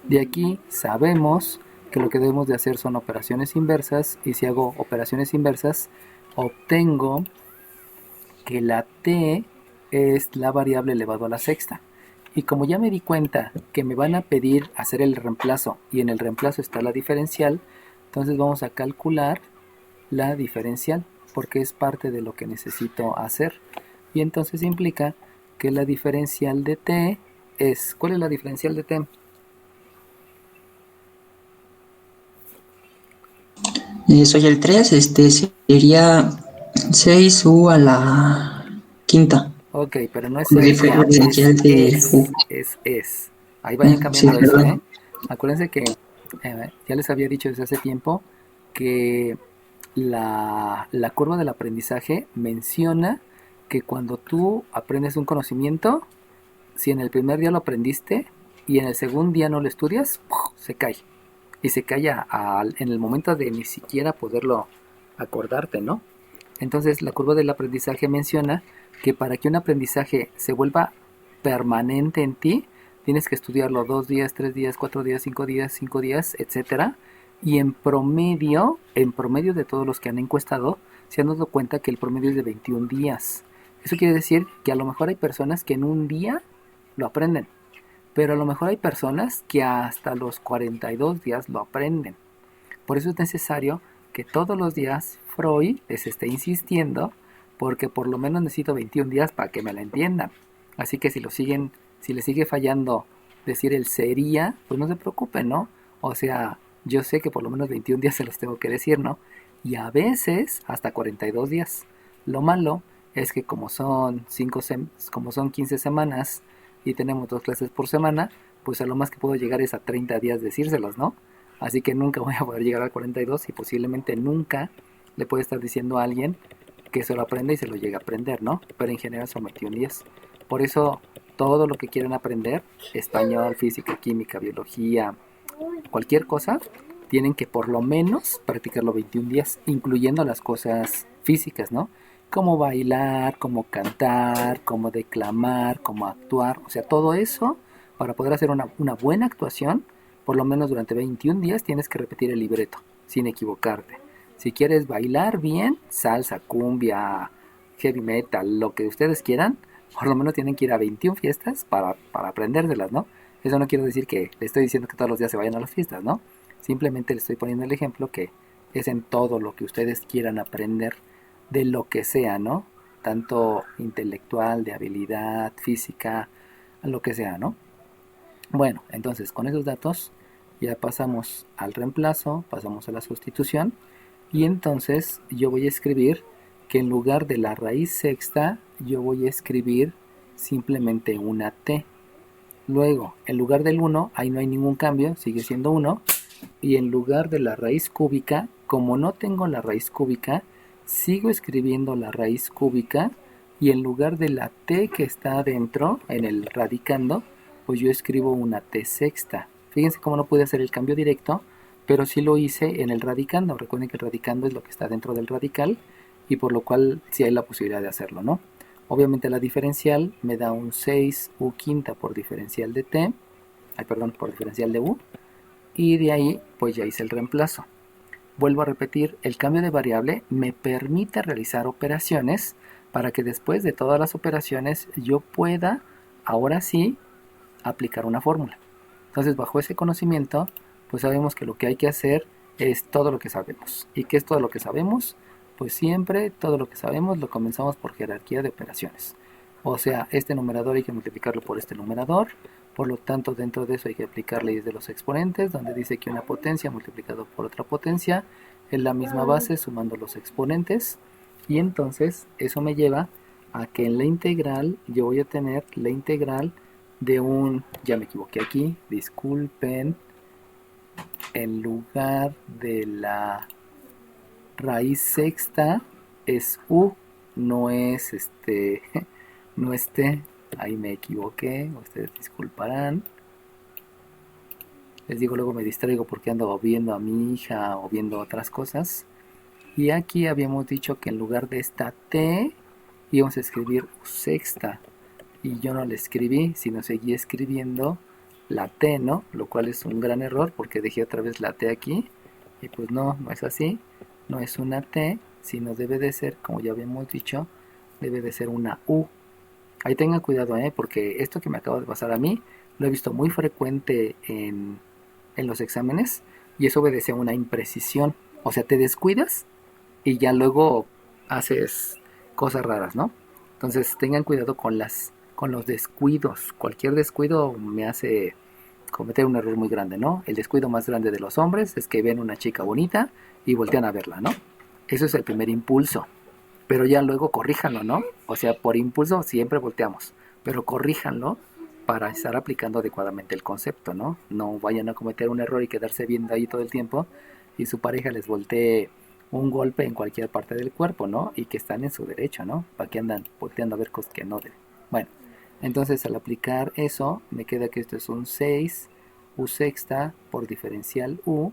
Speaker 1: De aquí sabemos que lo que debemos de hacer son operaciones inversas, y si hago operaciones inversas, obtengo que la t es la variable elevado a la sexta. Y como ya me di cuenta que me van a pedir hacer el reemplazo, y en el reemplazo está la diferencial, entonces vamos a calcular la diferencial, porque es parte de lo que necesito hacer. Y entonces implica que la diferencial de t es... ¿Cuál es la diferencial de t?
Speaker 5: Soy el 3, sería 6u a la quinta.
Speaker 1: Ok, pero no es
Speaker 5: Como si fuera
Speaker 1: sería,
Speaker 5: presencial de FUC.
Speaker 1: es. Ahí vayan
Speaker 5: Sí,
Speaker 1: cambiando eso, ¿eh?
Speaker 5: perdón.
Speaker 1: Acuérdense que ya les había dicho desde hace tiempo que la curva del aprendizaje menciona que cuando tú aprendes un conocimiento, si en el primer día lo aprendiste y en el segundo día no lo estudias, ¡puf!, se cae. Y se cae en el momento de ni siquiera poderlo acordarte, ¿no? Entonces la curva del aprendizaje menciona que para que un aprendizaje se vuelva permanente en ti, tienes que estudiarlo 2 días, 3 días, 4 días, 5 días, etcétera. Y en promedio de todos los que han encuestado, se han dado cuenta que el promedio es de 21 días. Eso quiere decir que a lo mejor hay personas que en un día lo aprenden, pero a lo mejor hay personas que hasta los 42 días lo aprenden. Por eso es necesario que todos los días Freud les esté insistiendo, porque por lo menos necesito 21 días para que me la entiendan. Así que si les sigue fallando decir el sería, pues no se preocupen, ¿no? O sea, yo sé que por lo menos 21 días se los tengo que decir, ¿no? Y a veces hasta 42 días. Lo malo es que como son 15 semanas y tenemos 2 clases por semana, pues a lo más que puedo llegar es a 30 días decírselos, ¿no? Así que nunca voy a poder llegar al 42 y posiblemente nunca le puede estar diciendo a alguien que se lo aprenda y se lo llegue a aprender, ¿no? Pero en general son 21 días. Por eso todo lo que quieran aprender, español, física, química, biología, cualquier cosa, tienen que por lo menos practicarlo 21 días, incluyendo las cosas físicas, ¿no? Como bailar, como cantar, como declamar, como actuar, o sea, todo eso, para poder hacer una buena actuación, por lo menos durante 21 días tienes que repetir el libreto, sin equivocarte. Si quieres bailar bien, salsa, cumbia, heavy metal, lo que ustedes quieran, por lo menos tienen que ir a 21 fiestas para aprendérselas, ¿no? Eso no quiero decir que le estoy diciendo que todos los días se vayan a las fiestas, ¿no? Simplemente le estoy poniendo el ejemplo que es en todo lo que ustedes quieran aprender, de lo que sea, ¿no? Tanto intelectual, de habilidad, física, lo que sea, ¿no? Bueno, entonces con esos datos ya pasamos al reemplazo, pasamos a la sustitución y entonces yo voy a escribir que en lugar de la raíz sexta yo voy a escribir simplemente una t. Luego, en lugar del 1, ahí no hay ningún cambio, sigue siendo 1. Y en lugar de la raíz cúbica, como no tengo la raíz cúbica, sigo escribiendo la raíz cúbica. Y en lugar de la t que está adentro, en el radicando, pues yo escribo una t sexta. Fíjense cómo no pude hacer el cambio directo, pero sí lo hice en el radicando. Recuerden que el radicando es lo que está dentro del radical, y por lo cual sí hay la posibilidad de hacerlo, ¿no? Obviamente la diferencial me da un 6 u quinta por diferencial de t, por diferencial de u, y de ahí pues ya hice el reemplazo. Vuelvo a repetir, el cambio de variable me permite realizar operaciones para que después de todas las operaciones yo pueda, ahora sí, aplicar una fórmula. Entonces, bajo ese conocimiento, pues sabemos que lo que hay que hacer es todo lo que sabemos. ¿Y qué es todo lo que sabemos? Pues siempre todo lo que sabemos lo comenzamos por jerarquía de operaciones. O sea, este numerador hay que multiplicarlo por este numerador. Por lo tanto, dentro de eso hay que aplicar leyes de los exponentes, donde dice que una potencia multiplicado por otra potencia es la misma base sumando los exponentes. Y entonces eso me lleva a que en la integral yo voy a tener la integral de ya me equivoqué aquí, disculpen, en lugar de la raíz sexta es u, no es no es t, ahí me equivoqué, ustedes disculparán. Les digo, luego me distraigo porque ando viendo a mi hija o viendo otras cosas. Y aquí habíamos dicho que en lugar de esta t íbamos a escribir u sexta. Y yo no la escribí, sino seguí escribiendo la t, ¿no? Lo cual es un gran error porque dejé otra vez la t aquí. Y pues no es así. No es una t, sino debe de ser, como ya habíamos dicho, debe de ser una u. Ahí tengan cuidado, porque esto que me acaba de pasar a mí, lo he visto muy frecuente en los exámenes, y eso obedece a una imprecisión. O sea, te descuidas y ya luego haces cosas raras, ¿no? Entonces tengan cuidado con los descuidos. Cualquier descuido me hace cometer un error muy grande, ¿no? El descuido más grande de los hombres es que ven una chica bonita y voltean a verla, ¿no? Eso es el primer impulso. pero ya luego corríjanlo, ¿no? O sea, por impulso siempre volteamos, pero corríjanlo para estar aplicando adecuadamente el concepto, ¿no? No vayan a cometer un error y quedarse viendo ahí todo el tiempo y su pareja les voltee un golpe en cualquier parte del cuerpo, ¿no? Y que están en su derecho, ¿no? ¿Para qué andan volteando a ver cosas que no deben? Bueno, entonces al aplicar eso, me queda que esto es un 6 u sexta por diferencial u,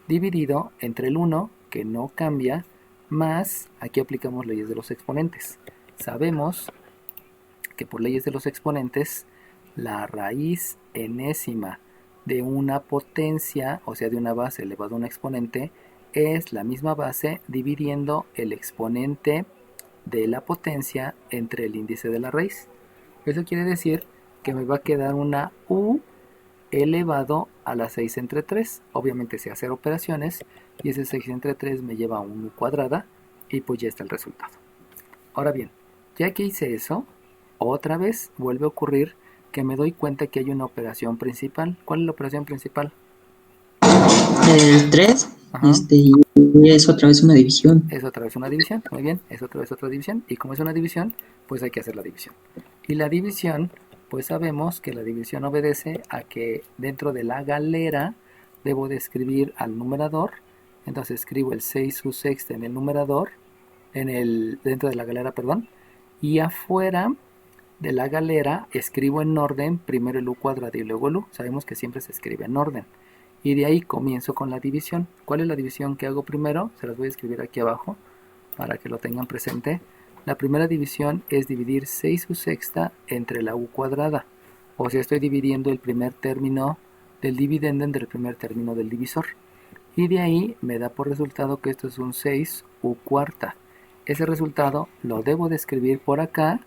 Speaker 1: dividido entre el 1, que no cambia, más, aquí aplicamos leyes de los exponentes. Sabemos que por leyes de los exponentes, la raíz enésima de una potencia, o sea de una base elevado a un exponente, es la misma base dividiendo el exponente de la potencia entre el índice de la raíz. Eso quiere decir que me va a quedar una u elevado a la 6 entre 3. Obviamente sé hacer operaciones y ese 6 entre 3 me lleva a un u cuadrada y pues ya está el resultado. Ahora bien, ya que hice eso, otra vez vuelve a ocurrir que me doy cuenta que hay una operación principal. ¿Cuál es la operación principal?
Speaker 5: El 3,
Speaker 1: Ajá.
Speaker 5: y es otra vez una división.
Speaker 1: Es otra vez una división, muy bien, es otra vez otra división. Y como es una división, pues hay que hacer la división. Y la división, pues sabemos que la división obedece a que dentro de la galera debo de escribir al numerador. Entonces escribo el 6 su sexta en el numerador, dentro de la galera, perdón. Y afuera de la galera escribo en orden primero el u cuadrado y luego el u. Sabemos que siempre se escribe en orden. Y de ahí comienzo con la división. ¿Cuál es la división que hago primero? Se las voy a escribir aquí abajo para que lo tengan presente. La primera división es dividir 6 su sexta entre la u cuadrada. O sea, estoy dividiendo el primer término del dividendo entre el primer término del divisor. Y de ahí me da por resultado que esto es un 6 u cuarta. Ese resultado lo debo de escribir por acá,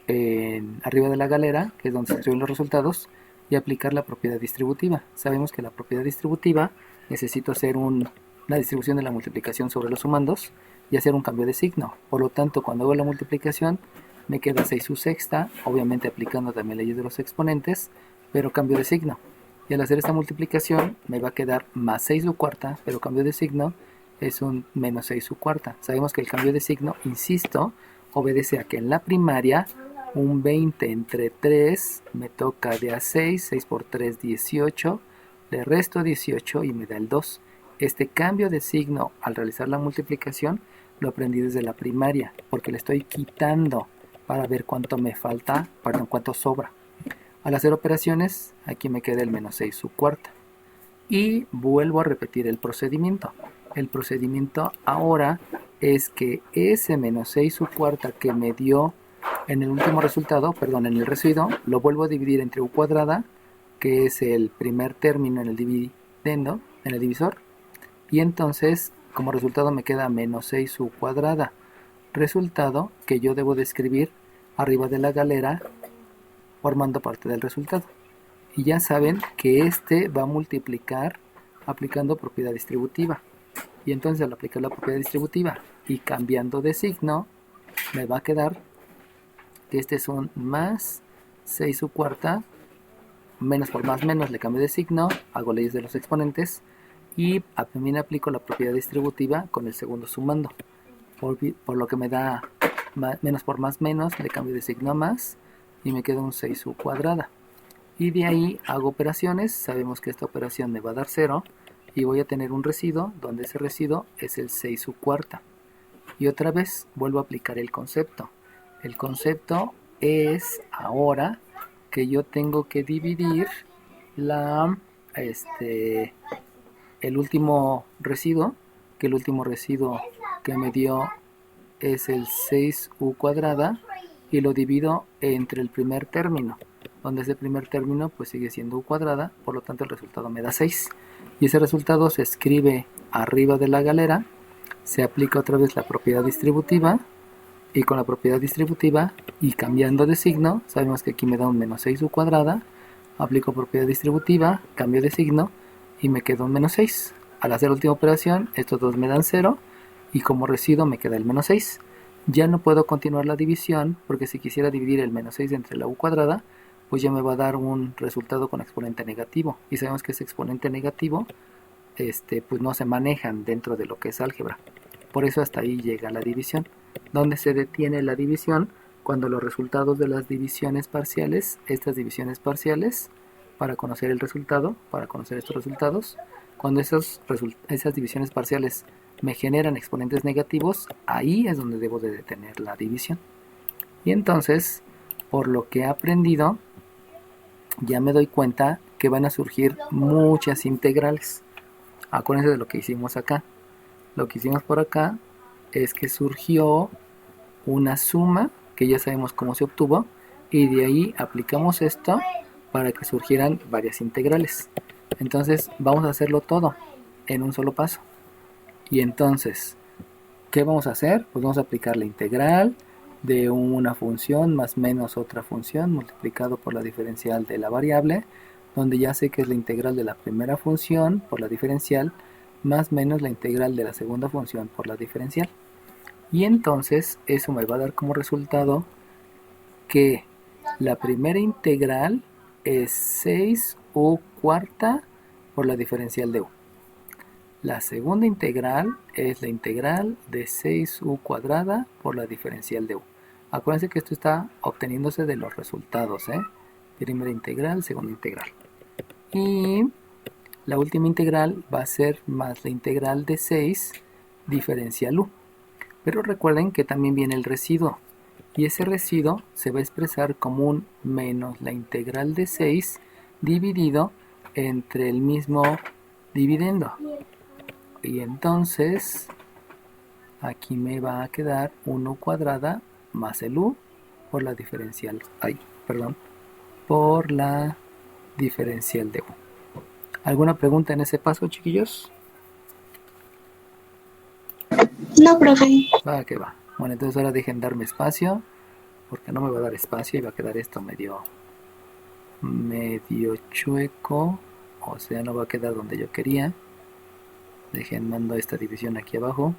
Speaker 1: arriba de la galera, que es donde se escriben los resultados, y aplicar la propiedad distributiva. Sabemos que la propiedad distributiva necesito hacer una distribución de la multiplicación sobre los sumandos y hacer un cambio de signo. Por lo tanto, cuando hago la multiplicación me queda 6 su sexta, obviamente aplicando también leyes de los exponentes, pero cambio de signo. Y al hacer esta multiplicación me va a quedar más 6 su cuarta, pero cambio de signo es un menos 6 su cuarta. Sabemos que el cambio de signo, insisto, obedece a que en la primaria un 20 entre 3 me toca de a 6, 6 por 3, 18, le resto 18 y me da el 2. Este cambio de signo al realizar la multiplicación lo aprendí desde la primaria, porque le estoy quitando para ver cuánto me falta, perdón, cuánto sobra. Al hacer operaciones, aquí me queda el menos 6 su cuarta. Y vuelvo a repetir el procedimiento. El procedimiento ahora es que ese menos 6 su cuarta que me dio en el último resultado, perdón, en el residuo, lo vuelvo a dividir entre u cuadrada, que es el primer término en el dividendo, en el divisor, y entonces como resultado me queda menos 6 su cuadrada, resultado que yo debo de escribir arriba de la galera formando parte del resultado. Y ya saben que este va a multiplicar aplicando propiedad distributiva. Y entonces al aplicar la propiedad distributiva y cambiando de signo, me va a quedar que este es un más 6 su cuarta, menos por más menos le cambio de signo, hago leyes de los exponentes y también aplico la propiedad distributiva con el segundo sumando, por lo que me da menos por más menos, le cambio de signo a más y me queda un 6 su cuadrada. Y de ahí hago operaciones, sabemos que esta operación me va a dar 0 y voy a tener un residuo donde ese residuo es el 6 su cuarta. Y otra vez vuelvo a aplicar el concepto. El concepto es ahora que yo tengo que dividir el último residuo, que el último residuo que me dio es el 6u cuadrada, y lo divido entre el primer término, donde ese primer término pues sigue siendo u cuadrada, por lo tanto el resultado me da 6. Y ese resultado se escribe arriba de la galera, se aplica otra vez la propiedad distributiva, y con la propiedad distributiva y cambiando de signo, sabemos que aquí me da un menos 6 u cuadrada, aplico propiedad distributiva, cambio de signo y me queda un menos 6. Al hacer la última operación, estos dos me dan 0 y como residuo me queda el menos 6. Ya no puedo continuar la división porque si quisiera dividir el menos 6 entre la u cuadrada, pues ya me va a dar un resultado con exponente negativo. Y sabemos que ese exponente negativo pues no se manejan dentro de lo que es álgebra. Por eso hasta ahí llega la división. ¿Dónde se detiene la división? Cuando los resultados de las divisiones parciales, estas divisiones parciales, para conocer el resultado, para conocer estos resultados, cuando esas divisiones parciales me generan exponentes negativos, ahí es donde debo de detener la división. Y entonces, por lo que he aprendido, ya me doy cuenta que van a surgir muchas integrales. Acuérdense de lo que hicimos acá. Lo que hicimos por acá es que surgió una suma, que ya sabemos cómo se obtuvo, y de ahí aplicamos esto para que surgieran varias integrales. Entonces vamos a hacerlo todo en un solo paso. Y entonces, ¿qué vamos a hacer? Pues vamos a aplicar la integral de una función más menos otra función multiplicado por la diferencial de la variable, donde ya sé que es la integral de la primera función por la diferencial más menos la integral de la segunda función por la diferencial. Y entonces eso me va a dar como resultado que la primera integral es 6u cuarta por la diferencial de u. La segunda integral es la integral de 6u cuadrada por la diferencial de u. Acuérdense que esto está obteniéndose de los resultados, primera integral, segunda integral. Y la última integral va a ser más la integral de 6 diferencial u. Pero recuerden que también viene el residuo. Y ese residuo se va a expresar como un menos la integral de 6 dividido entre el mismo dividendo. Y entonces aquí me va a quedar 1 cuadrada más el u por la diferencial, por la diferencial de u. ¿Alguna pregunta en ese paso, chiquillos?
Speaker 2: No, profe.
Speaker 1: Va que va. Bueno, entonces ahora dejen darme espacio, porque no me va a dar espacio y va a quedar esto medio chueco, o sea, no va a quedar donde yo quería. Dejen, mando esta división aquí abajo.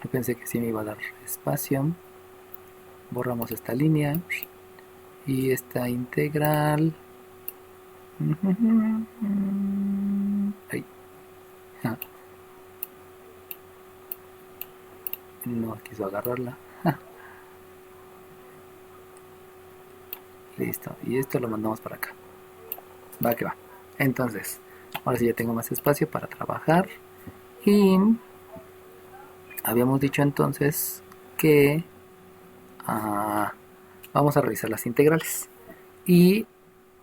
Speaker 1: Yo pensé que sí me iba a dar espacio. Borramos esta línea y esta integral. Ahí. No quiso agarrarla. Listo. Y esto lo mandamos para acá. Va que va. Entonces, ahora sí ya tengo más espacio para trabajar. Y habíamos dicho entonces que vamos a revisar las integrales. Y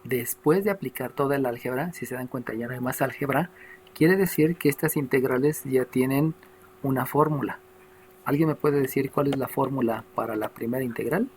Speaker 1: después de aplicar toda el álgebra, si se dan cuenta ya no hay más álgebra, quiere decir que estas integrales ya tienen una fórmula. ¿Alguien me puede decir cuál es la fórmula para la primera integral?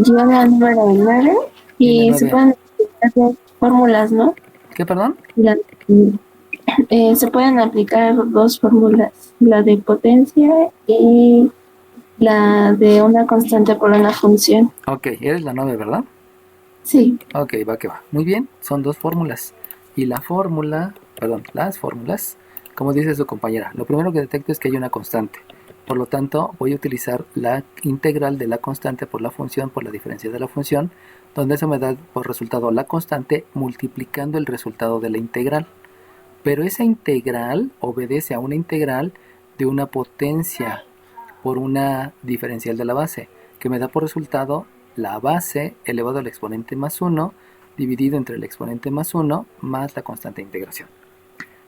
Speaker 2: Yo la número 9
Speaker 1: Y
Speaker 2: y
Speaker 1: la
Speaker 2: se
Speaker 1: 9.
Speaker 2: pueden aplicar dos fórmulas, ¿no?
Speaker 1: ¿Qué, perdón?
Speaker 2: Se pueden aplicar dos fórmulas, la de potencia y la de una constante por una función.
Speaker 1: Ok, eres la 9, ¿verdad?
Speaker 2: Sí.
Speaker 1: Ok, va que va. Muy bien, son dos fórmulas. Y las fórmulas, como dice su compañera, lo primero que detecto es que hay una constante. Por lo tanto, voy a utilizar la integral de la constante por la función por la diferencia de la función, donde eso me da por resultado la constante multiplicando el resultado de la integral. Pero esa integral obedece a una integral de una potencia por una diferencial de la base, que me da por resultado la base elevado al exponente más 1 dividido entre el exponente más 1 más la constante de integración.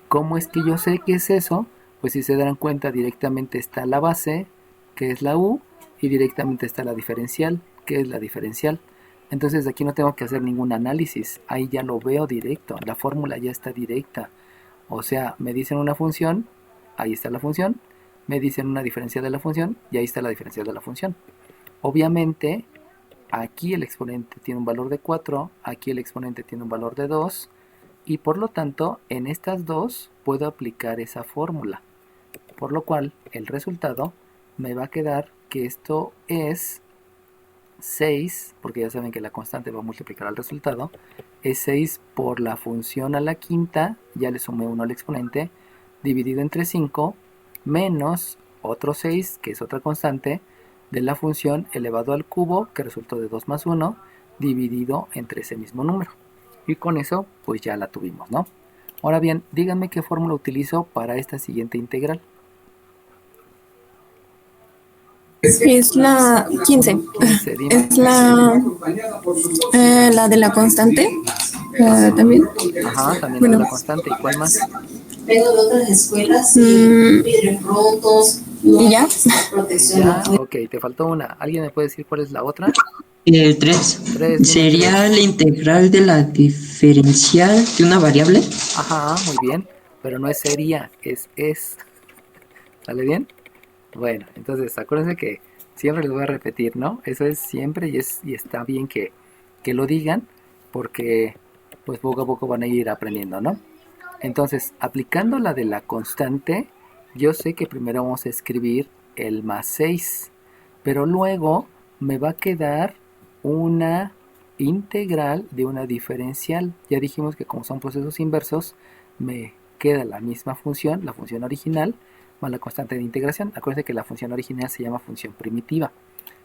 Speaker 1: ¿Cómo es que yo sé qué es eso? Pues si se darán cuenta, directamente está la base, que es la u, y directamente está la diferencial, que es la diferencial. Entonces aquí no tengo que hacer ningún análisis, ahí ya lo veo directo, la fórmula ya está directa. O sea, me dicen una función, ahí está la función, me dicen una diferencial de la función, y ahí está la diferencial de la función. Obviamente, aquí el exponente tiene un valor de 4, aquí el exponente tiene un valor de 2, y por lo tanto, en estas dos puedo aplicar esa fórmula. Por lo cual, el resultado me va a quedar que esto es 6, porque ya saben que la constante va a multiplicar al resultado, es 6 por la función a la quinta, ya le sumé 1 al exponente, dividido entre 5 menos otro 6, que es otra constante, de la función elevado al cubo, que resultó de 2 más 1, dividido entre ese mismo número. Y con eso, pues ya la tuvimos, ¿no? Ahora bien, díganme qué fórmula utilizo para esta siguiente integral.
Speaker 3: Es la 15.
Speaker 1: 15, dime.
Speaker 3: Es la de la constante. También.
Speaker 1: Ajá, también
Speaker 3: Bueno.
Speaker 1: la constante. ¿Y cuál más?
Speaker 6: Vengo de otras escuelas, vidrios rotos,
Speaker 3: ¿Y ya?
Speaker 1: Ya, ok, te faltó una. ¿Alguien me puede decir cuál es la otra?
Speaker 5: El 3
Speaker 1: Tres, dime
Speaker 5: sería
Speaker 1: tres.
Speaker 5: la integral de la diferencial de una variable.
Speaker 1: Ajá, muy bien. Pero no es sería, es. ¿Sale bien? Bueno, entonces acuérdense que siempre les voy a repetir, ¿no? Eso es siempre y está bien que lo digan porque pues poco a poco van a ir aprendiendo, ¿no? Entonces, aplicando la de la constante, yo sé que primero vamos a escribir el más 6, pero luego me va a quedar una integral de una diferencial. Ya dijimos que como son procesos inversos, me queda la misma función, la función original, más la constante de integración. Acuérdense que la función original se llama función primitiva.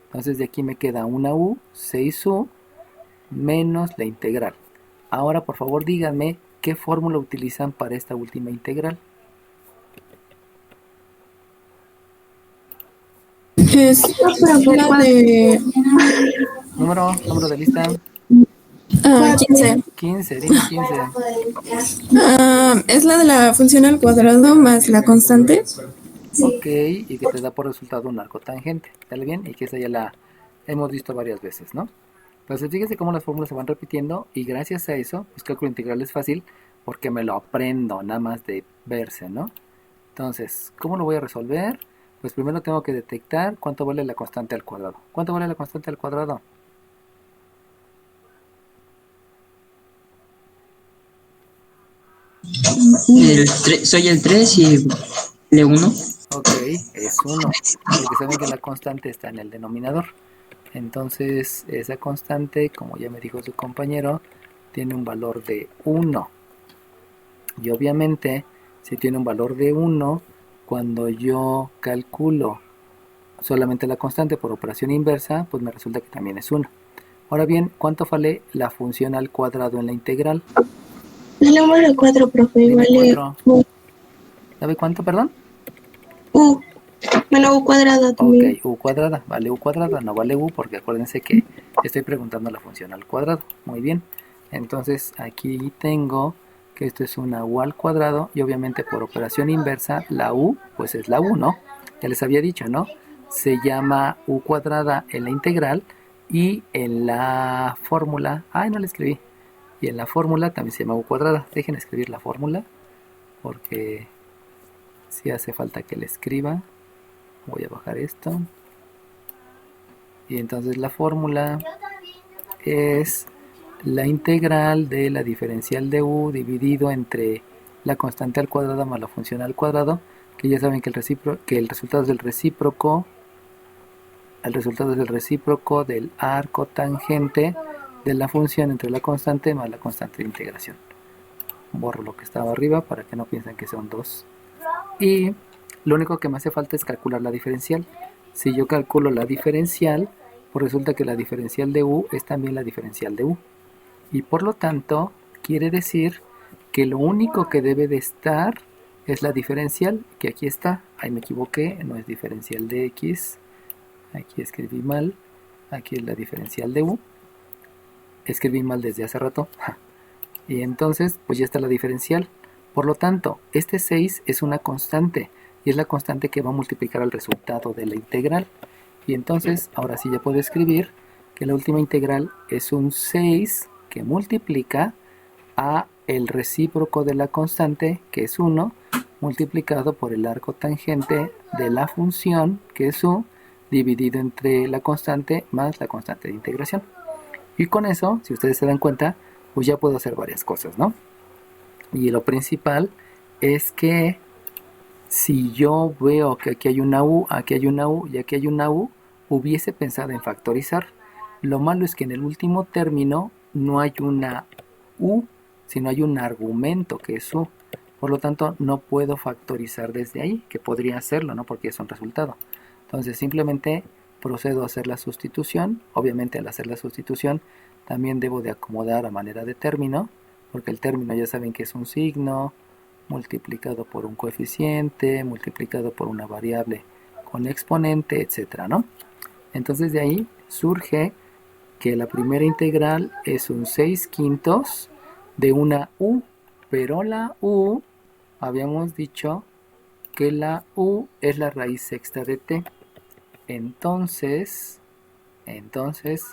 Speaker 1: Entonces de aquí me queda una u, 6u, menos la integral. Ahora por favor díganme qué fórmula utilizan para esta última integral.
Speaker 3: Es la de
Speaker 1: Número de lista.
Speaker 3: 15.
Speaker 1: 15, dime 15.
Speaker 3: Es la de la función al cuadrado más la constante.
Speaker 1: Ok, y que te da por resultado un arco tangente. ¿Sale bien? Y que esa ya la hemos visto varias veces, ¿no? Entonces fíjense cómo las fórmulas se van repitiendo y gracias a eso, pues cálculo integral es fácil porque me lo aprendo nada más de verse, ¿no? Entonces, ¿cómo lo voy a resolver? Pues primero tengo que detectar cuánto vale la constante al cuadrado. ¿Cuánto vale la constante al cuadrado?
Speaker 5: Soy el 3 y el 1.
Speaker 1: Ok, es 1, porque saben que la constante está en el denominador. Entonces, esa constante, como ya me dijo su compañero, tiene un valor de 1. Y obviamente, si tiene un valor de 1, cuando yo calculo solamente la constante por operación inversa, pues me resulta que también es 1. Ahora bien, ¿cuánto vale la función al cuadrado en la integral?
Speaker 2: El número 4, profe,
Speaker 1: Dime
Speaker 2: vale
Speaker 1: 4.
Speaker 2: U.
Speaker 1: ¿Sabe cuánto, perdón?
Speaker 2: U. Bueno, U cuadrada
Speaker 1: Ok,
Speaker 2: también.
Speaker 1: u cuadrada, vale u cuadrada, no vale u porque acuérdense que estoy preguntando la función al cuadrado. Muy bien, entonces aquí tengo que esto es una u al cuadrado y obviamente por operación inversa la u pues es la u, ¿no? Ya les había dicho, ¿no? Se llama u cuadrada en la integral y en la fórmula, ay no la escribí, y en la fórmula también se llama u cuadrada. Dejen escribir la fórmula porque si hace falta que la escriba. Voy a bajar esto. Y entonces la fórmula es la integral de la diferencial de u dividido entre la constante al cuadrado más la función al cuadrado, que ya saben que el resultado es el resultado del arco tangente de la función entre la constante más la constante de integración. Borro lo que estaba arriba para que no piensen que son dos. Y lo único que me hace falta es calcular la diferencial. Si yo calculo la diferencial, pues resulta que la diferencial de u es también la diferencial de u. Y por lo tanto, quiere decir que lo único que debe de estar es la diferencial, que aquí está. Ahí me equivoqué, no es diferencial de x. Aquí escribí mal. Aquí es la diferencial de u. Escribí mal desde hace rato. Y entonces, pues ya está la diferencial. Por lo tanto, este 6 es una constante y es la constante que va a multiplicar al resultado de la integral. Y entonces, ahora sí ya puedo escribir que la última integral es un 6 que multiplica a el recíproco de la constante, que es 1, multiplicado por el arco tangente de la función, que es u, dividido entre la constante más la constante de integración. Y con eso, si ustedes se dan cuenta, pues ya puedo hacer varias cosas, ¿no? Y lo principal es que si yo veo que aquí hay una U, aquí hay una U y aquí hay una U, hubiese pensado en factorizar. Lo malo es que en el último término no hay una U, sino hay un argumento que es U. Por lo tanto, no puedo factorizar desde ahí, que podría hacerlo, ¿no? Porque es un resultado. Entonces, simplemente procedo a hacer la sustitución. Obviamente, al hacer la sustitución, también debo de acomodar a manera de término, porque el término ya saben que es un signo multiplicado por un coeficiente, multiplicado por una variable con exponente, etcétera, ¿no? Entonces, de ahí surge que la primera integral es un 6/5 de una u, pero la u, habíamos dicho que la u es la raíz sexta de t. Entonces,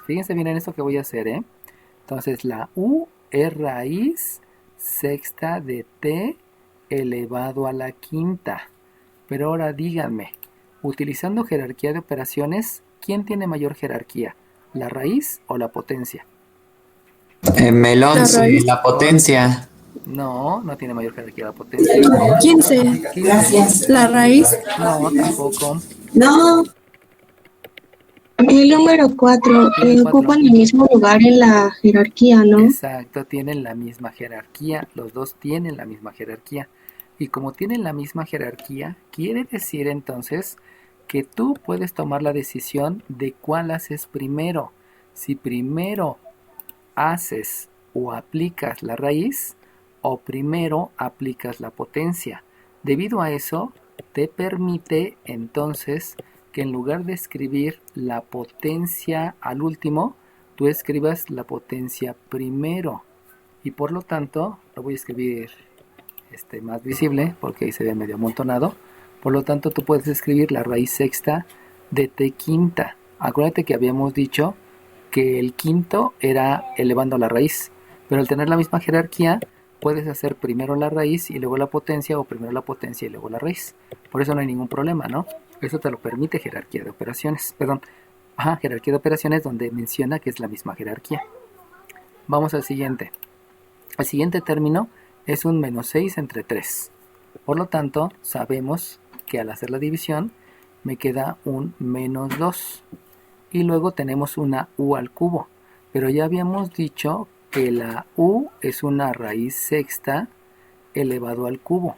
Speaker 1: fíjense bien en esto que voy a hacer, ¿eh? Entonces, la u es raíz sexta de t elevado a la quinta. Pero ahora díganme, utilizando jerarquía de operaciones, ¿quién tiene mayor jerarquía? ¿La raíz o la potencia?
Speaker 4: El
Speaker 3: La
Speaker 4: 11,
Speaker 3: raíz.
Speaker 4: la potencia.
Speaker 1: No, no tiene mayor jerarquía la potencia.
Speaker 3: 15.
Speaker 1: 15.
Speaker 3: La raíz.
Speaker 1: No, tampoco.
Speaker 6: No,
Speaker 2: El número 4
Speaker 1: Tiene
Speaker 2: ocupan
Speaker 1: 4.
Speaker 2: el mismo lugar en la jerarquía, ¿no?
Speaker 1: Exacto, tienen la misma jerarquía. Los dos tienen la misma jerarquía. Y como tienen la misma jerarquía, quiere decir entonces que tú puedes tomar la decisión de cuál haces primero. Si primero haces o aplicas la raíz o primero aplicas la potencia. Debido a eso, te permite entonces que en lugar de escribir la potencia al último, tú escribas la potencia primero. Y por lo tanto, lo voy a escribir más visible porque ahí se ve medio amontonado. Por lo tanto, tú puedes escribir la raíz sexta de t quinta. Acuérdate que habíamos dicho que el quinto era elevando la raíz, pero al tener la misma jerarquía, puedes hacer primero la raíz y luego la potencia, o primero la potencia y luego la raíz. Por eso no hay ningún problema, ¿no? Eso te lo permite jerarquía de operaciones. Jerarquía de operaciones donde menciona que es la misma jerarquía. Vamos al siguiente. El siguiente término es un menos 6 entre 3. Por lo tanto, sabemos que al hacer la división me queda un menos 2. Y luego tenemos una u al cubo. Pero ya habíamos dicho que la u es una raíz sexta elevado al cubo.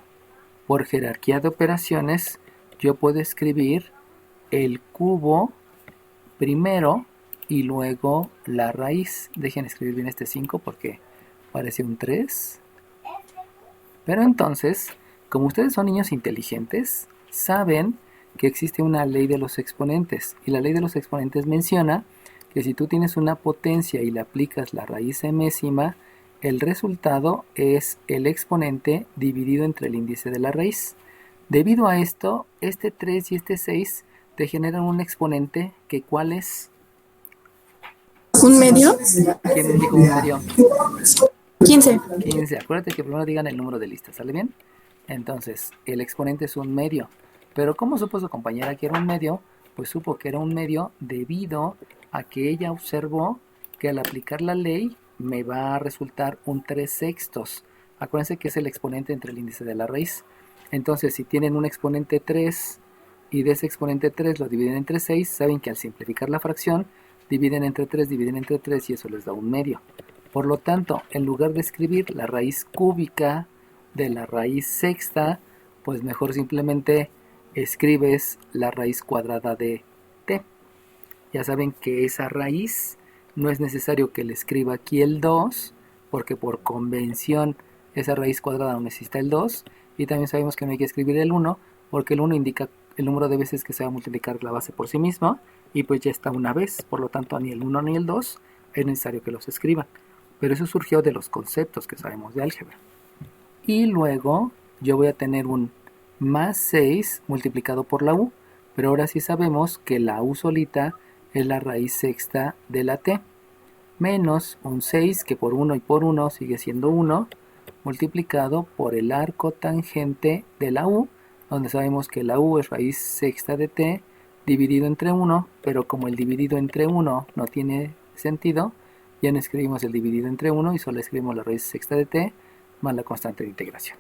Speaker 1: Por jerarquía de operaciones, yo puedo escribir el cubo primero y luego la raíz. Dejen escribir bien este 5 porque parece un 3. Pero entonces, como ustedes son niños inteligentes, saben que existe una ley de los exponentes. Y la ley de los exponentes menciona que si tú tienes una potencia y le aplicas la raíz enésima, el resultado es el exponente dividido entre el índice de la raíz. Debido a esto, este 3 y este 6 te generan un exponente que ¿cuál es?
Speaker 3: ¿Un medio?
Speaker 1: ¿Quién dijo un medio?
Speaker 3: 15.
Speaker 1: 15. Acuérdate que primero digan el número de lista, ¿sale bien? Entonces, el exponente es un medio. Pero ¿cómo supo su compañera que era un medio? Pues supo que era un medio debido a que ella observó que al aplicar la ley me va a resultar un 3/6. Acuérdense que es el exponente entre el índice de la raíz. Entonces, si tienen un exponente 3 y de ese exponente 3 lo dividen entre 6, saben que al simplificar la fracción, dividen entre 3 y eso les da un medio. Por lo tanto, en lugar de escribir la raíz cúbica de la raíz sexta, pues mejor simplemente escribes la raíz cuadrada de t. Ya saben que esa raíz no es necesario que le escriba aquí el 2, porque por convención esa raíz cuadrada no necesita el 2, y también sabemos que no hay que escribir el 1, porque el 1 indica el número de veces que se va a multiplicar la base por sí misma, y pues ya está una vez, por lo tanto ni el 1 ni el 2 es necesario que los escriban. Pero eso surgió de los conceptos que sabemos de álgebra. Y luego yo voy a tener un más 6 multiplicado por la u, pero ahora sí sabemos que la u solita es la raíz sexta de la t, menos un 6 que por 1 y por 1 sigue siendo 1, multiplicado por el arco tangente de la u, donde sabemos que la u es raíz sexta de t dividido entre 1, pero como el dividido entre 1 no tiene sentido, ya no escribimos el dividido entre 1 y solo escribimos la raíz sexta de t más la constante de integración.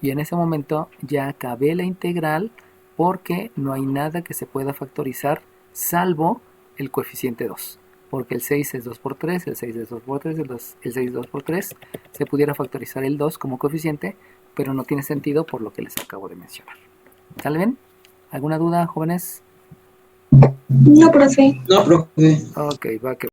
Speaker 1: Y en ese momento ya acabé la integral porque no hay nada que se pueda factorizar salvo el coeficiente 2. Porque el 6 es 2 por 3, el 6 es 2 por 3, el 6 es 2 por 3. Se pudiera factorizar el 2 como coeficiente, pero no tiene sentido por lo que les acabo de mencionar. ¿Sale bien? ¿Alguna duda, jóvenes?
Speaker 2: No, profe.
Speaker 5: No, profe.
Speaker 1: Ok, va que